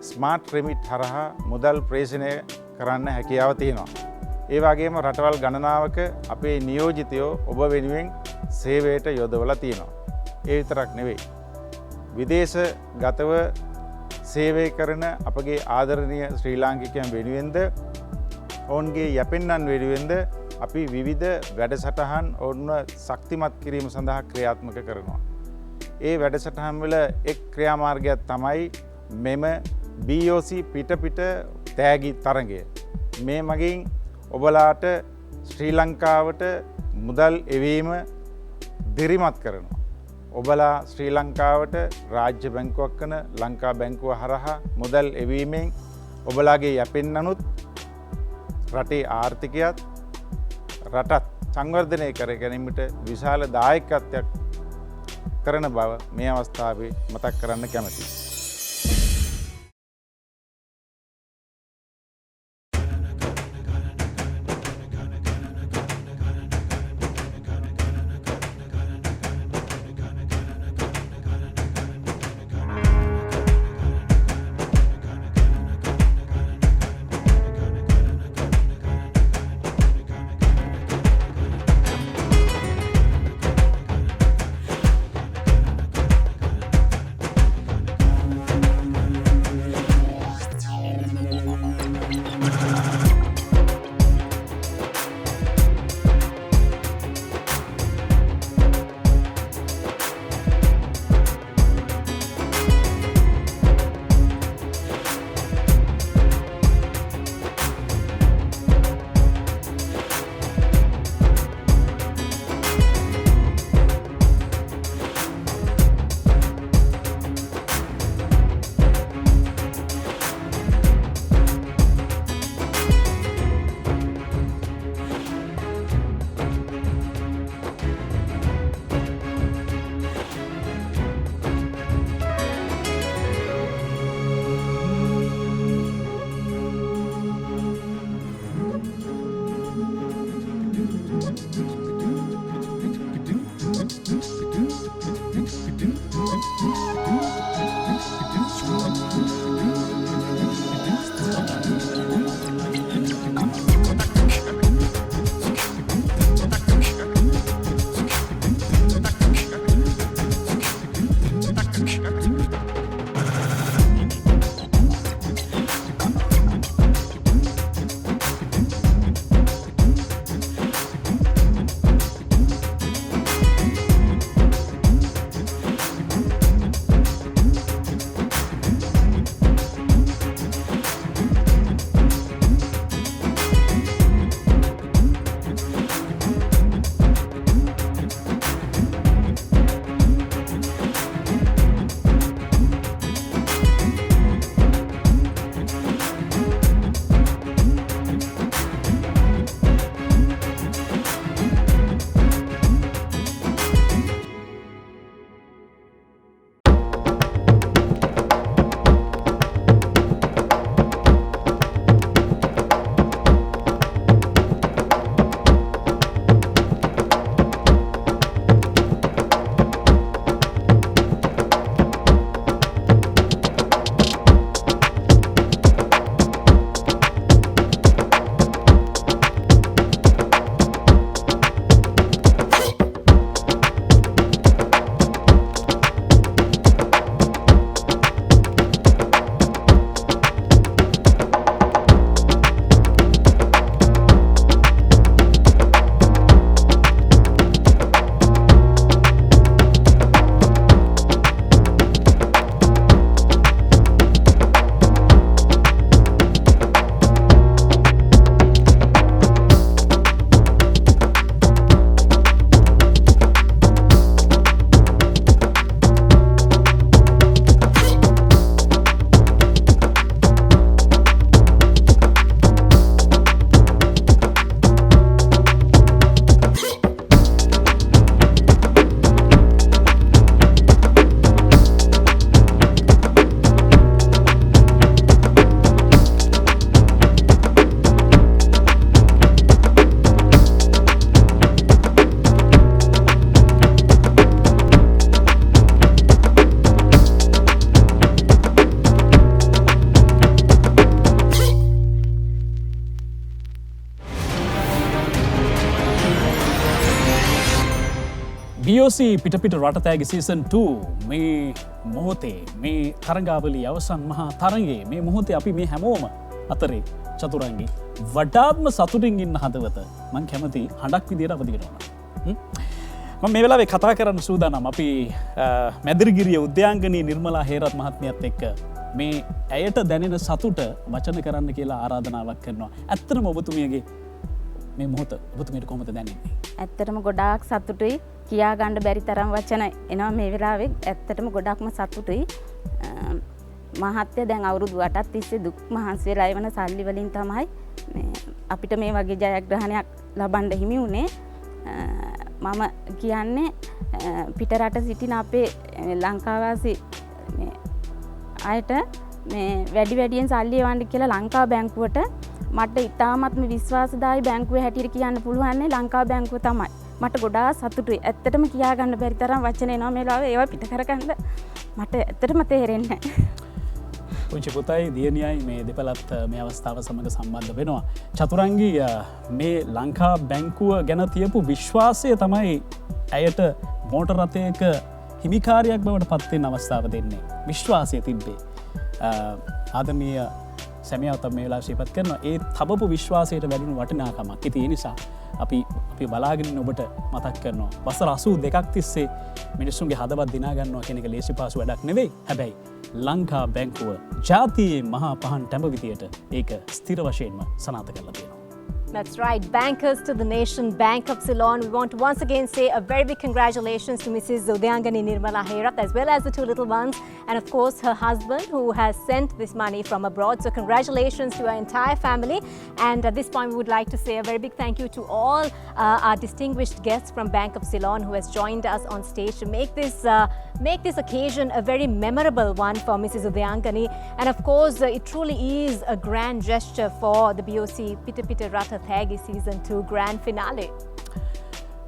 ස්මාර්ට් රෙමිට් හරහා මුදල් ප්‍රේෂණය කරන්න හැකියාව තියෙනවා. ඒ වගේම රටවල් ගණනාවක අපේ නියෝජිතයෝ ඔබ වෙනුවෙන් සේවයට යොදවලා තියෙනවා. ඒ විතරක් නෙවෙයි. විදේශ ගතව සේවය කරන අපගේ ආදරණීය ශ්‍රී ලාංකිකයන් වෙනුවෙන්ද ඔවුන්ගේ යැපෙන්නන් වෙනුවෙන්ද අපි විවිධ වැඩසටහන් ඔවුන්ව ශක්තිමත් කිරීම සඳහා ක්‍රියාත්මක කරනවා. ඒ වැඩසටහන් වල එක් ක්‍රියාමාර්ගයක් තමයි මෙම BOC පිට තෑගි තරගය. මේ මගින් ඔබලාට ශ්‍රී ලංකාවට මුදල් එවීම දිරිමත් කරනවා. ඔබලා ශ්‍රී ලංකාවට රාජ්‍ය බැංකුවක් වන ලංකා බැංකුව හරහා මුදල් එවීමෙන් ඔබලාගේ යැපෙන්නනුත් රටේ ආර්ථිකයත් රටත් සංවර්ධනය කර ගැනීමට විශාල දායකත්වයක් කරන බව මේ අවස්ථාවේ මතක් කරන්න කැමතියි. BOC පිටපිට රටතෑගේ සීසන් 2 මේ මොහොතේ මේ තරංගාවලි අවසන් මහා තරගේ මේ මොහොතේ අපි මේ හැමෝම අතරේ චතුරන්ගේ වඩාත්ම සතුටින් ඉන්න හදවත මං කැමති හඬක් විදියට අවදිගෙනවන. මේ වෙලාවේ කතා කරන්න සූදානම් අපි මැදිරිගිරිය උද්‍යාංගනී නිර්මලා හේරත් මහත්මියත් එක්ක මේ ඇයට දැනෙන සතුට වචන කරන්න කියලා ආරාධනාවක් කරනවා. ඇත්තටම ඔබතුමියගේ මේ මොහොත ඔබතුමියට කොහොමද දැනෙන්නේ? ඇත්තටම ගොඩාක් සතුටුයි. කියා ගන්න බැරි තරම් වචන එනවා මේ වෙලාවේ. ඇත්තටම ගොඩක්ම සතුටුයි. මහත්ය දැන් අවුරුදු 8ක් තිස්සේ දුක් මහන්සි වෙලා එවන සල්ලි වලින් තමයි අපිට මේ වගේ ජයග්‍රහණයක් ලබන්න හිමි වුණේ. මම කියන්නේ පිටරට සිටින අපේ ලංකාවාසී අයට මේ වැඩියෙන් සල්ලි එවන්න කියලා ලංකා බැංකුවට මට ඉතාමත්ම විශ්වාසදායී බැංකුවේ හැටියට කියන්න පුළුවන් ලංකා බැංකුව තමයි. මට ගොඩාක් සතුටුයි. ඇත්තටම කියා ගන්න බැරි තරම් වචන එනවා මේ ලාවේ ඒවා පිට කරගන්න මට ඇත්තටම තේරෙන්නේ නැහැ. පුංචි පුතයි දියණියයි මේ දෙපළත් මේ අවස්ථාව සමග සම්බන්ධ වෙනවා. චතුරංගී මේ ලංකා බැංකුව ගැන තියපු විශ්වාසය තමයි ඇයට මෝටර් රථයක හිමිකාරයක් බවට පත්වෙන අවස්ථාව දෙන්නේ. විශ්වාසය තිබ්බේ. ආදරණීය සැමියාව මේ වෙලාවේ ශ්‍රීපත් කරනවා. ඒ තබපු විශ්වාසයට වැඩිණු වටිනාකමක්. ඉතින් ඒ නිසා අපි බලාගෙන ඔබට මතක් කරනවා. වසර 82ක් තිස්සේ මිනිස්සුන්ගේ හදවත් දිනා ගන්නවා කියන එක ලේසි පාසු වැඩක් නෙවෙයි. හැබැයි ලංකා බැංකුව ජාතියේ මහා පහන් ටැඹ විදියට ඒක ස්ථිර වශයෙන්ම සනාථ කරලා තියෙනවා. That's right. Bankers to the nation, Bank of Ceylon. We want to once again say a very big congratulations to Mrs. Udyangani Nirmala Herath as well as the two little ones and of course her husband who has sent this money from abroad. So congratulations to our entire family. And at this point we would like to say a very big thank you to all our distinguished guests from Bank of Ceylon who has joined us on stage to make this occasion a very memorable one for Mrs. Udyangani. And of course it truly is a grand gesture for the BOC Pita Pita Ratha Thagi Season 2 Grand Finale.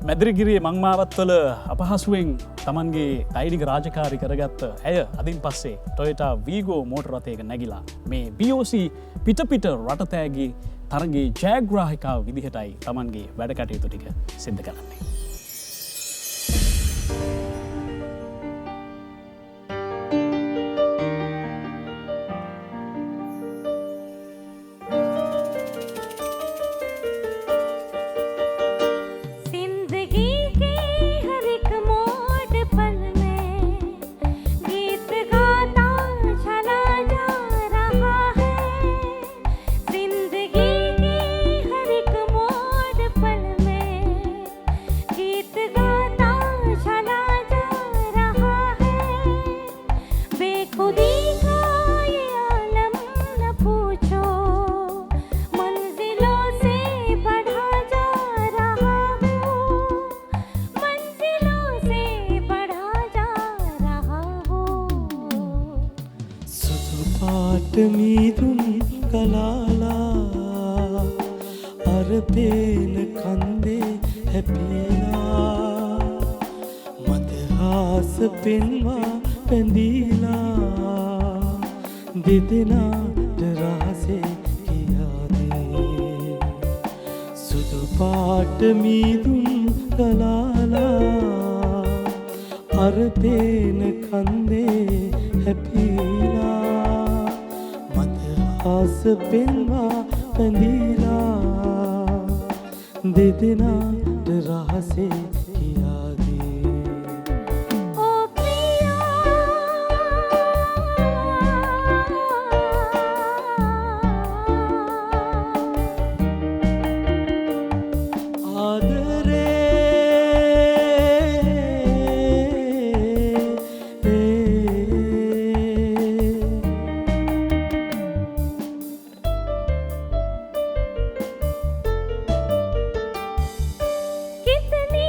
Medirigiriya මංමාවත්වල අපහසුවෙන් තමන්ගේ දෛනික රාජකාරි කරගත්ත ඇය අදින් පස්සේ ටොයටා වීගෝ motor රථයක නැගිලා මේ BOC පිටපිට රටතෑගේ තරගේ ජයග්‍රාහිකාව විදිහටයි තමන්ගේ වැඩ කටයුතු ටික සිද්ධ කරන්නේ. මීදුම් කලාලා අරපේන කන්දේ හැපිලා මදහාස පෙන්වා පැඳීලා දෙදෙනාට රහසේ කියාදේ සුදු පාට මීදුම් කලාලා අරපේන කන්දේ හැපිලා ආස පෙන්වා පැඳීලා දෙදෙනාට රහසේ කියාදේ ඕ ප්‍රියා ආදරේ कितनी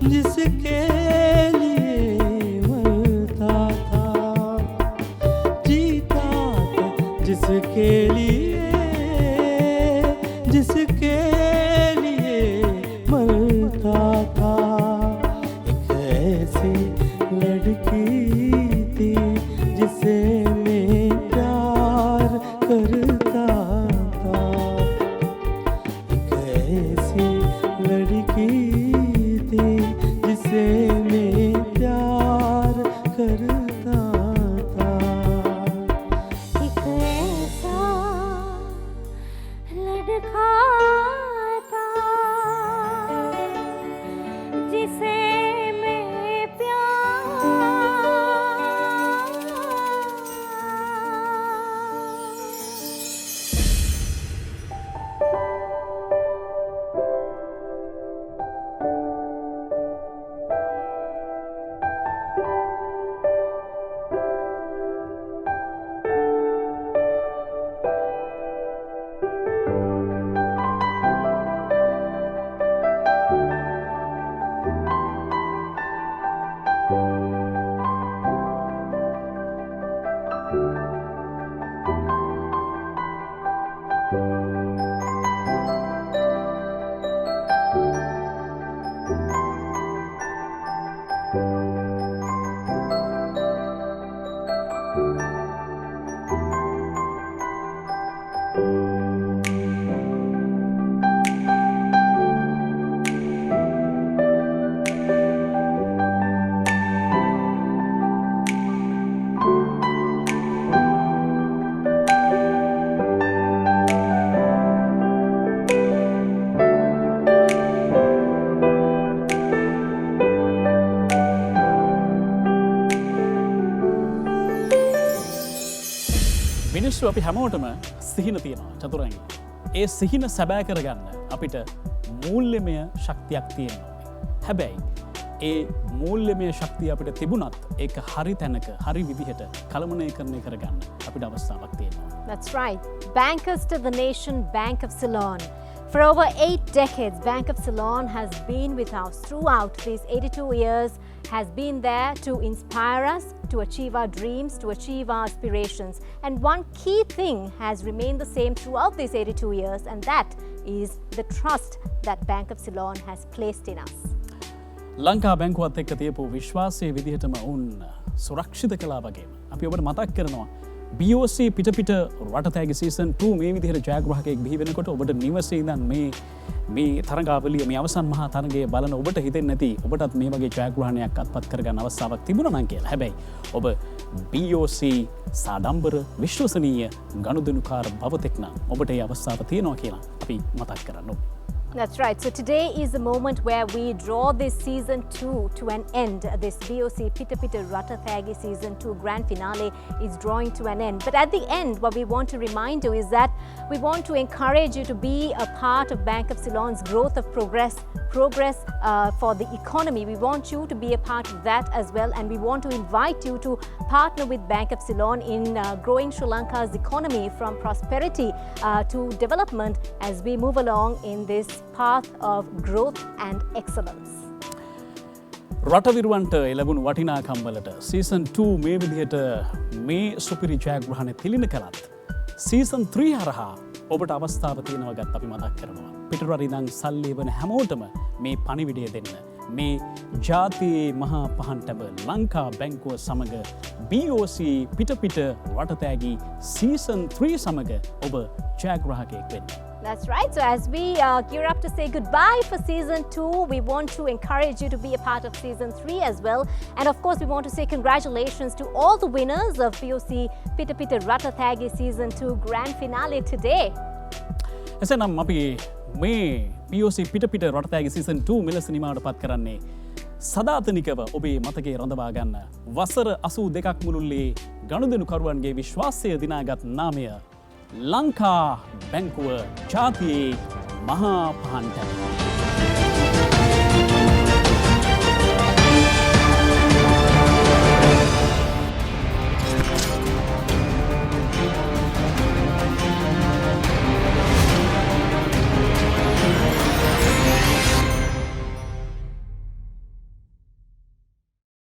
जिसके लिए मरता था, जीता था जिसके लिए मरता था। एक ऐसी लड़की थी जिसे मैं प्यार करता था, एक ऐसी लड़की थी जिसे मैं प्यार करता था। एक ऐसा लड़का था जिसे मैं මිනිස්සු අපි හැමෝටම සිහින තියෙනවා චතුරංගි. ඒ සිහින සැබෑ කරගන්න අපිට මූල්‍යමය ශක්තියක් තියෙනවා. හැබැයි ඒ මූල්‍යමය ශක්තිය අපිට තිබුණත් ඒක හරි තැනක හරි විදිහට කළමනය කරණය කරගන්න අපිට අවස්ථාවක් තියෙනවා. That's right. Bankers to the Nation, Bank of Ceylon. For over 8 decades, Bank of Ceylon has been with us throughout these 82 years, has been there to inspire us, to achieve our dreams, to achieve our aspirations. And one key thing has remained the same throughout these 82 years, and that is the trust that Bank of Ceylon has placed in us. Lanka බැංකුවත් එක්ක තියපු විශ්වාසය විදිහටම ඔවුන් සුරක්ෂිත කලා වගේම. අපි ඔබට මතක් කරනවා BOC පිටපිට රටතෑගේ සීසන් 2 මේ විදිහට ජයග්‍රාහකයෙක් බිහි වෙනකොට ඔබට නිවසේ ඉඳන් මේ තරඟාවලිය මේ අවසන් මහා තරඟය බලන ඔබට හිතෙන්නේ නැති ඔබටත් මේ වගේ ජයග්‍රහණයක් අත්පත් කරගන්න අවස්ථාවක් තිබුණා නම් කියලා. හැබැයි ඔබ BOC සාඩම්බර විශ්වසනීය ගනුදෙනුකාර බවතෙක් නම් ඔබට ඒ අවස්ථාව තියෙනවා කියලා අපි මතක් කරන්න ඕනේ. That's right. So today is the moment where we draw this season 2 to an end. This BOC Pitapita Ratathagi season 2 grand finale is drawing to an end. But at the end, what we want to remind you is that we want to encourage you to be a part of Bank of Ceylon's growth of progress for the economy. We want you to be a part of that as well, and we want to invite you to partner with Bank of Ceylon in growing Sri Lanka's economy from prosperity to development as we move along in this path of growth and excellence. රටවිරුවන්ට එලබුණු වටිනාකම්වලට season 2 මේ විදිහට මේ සුපිරි ජයග්‍රහණය තිලින කළත් season 3 හරහා ඔබට අවස්ථාව තියෙනවා ගත් අපි මතක් කරනවා. පිටරටින් සල්ලි වන හැමෝටම මේ පණිවිඩය දෙන්න. මේ ජාතියේ මහා පහන්ටබ ලංකා බැංකුව සමග BOC පිටපිට රටතෑගී සීසන් 3 සමග ඔබ ජයග්‍රාහකයෙක් වෙන්න. That's right. So as we gear up to say goodbye for season 2, we want to encourage you to be a part of season 3 as well. And of course, we want to say congratulations to all the winners of BOC Pitapita Ratathagi season 2 grand finale today. එසනම් අපි මේ BOC පිටපිට රටතෑගේ season 2 මෙලෙස නිමාවට පත් කරන්නේ සදාතනිකව ඔබේ මතකයේ රඳවා ගන්න වසර 82ක් මුළුල්ලේ ගනුදෙනුකරුවන්ගේ විශ්වාසය දිනාගත් නාමය ලංකා බැංකුව ජාතියේ මහා පහන්ට.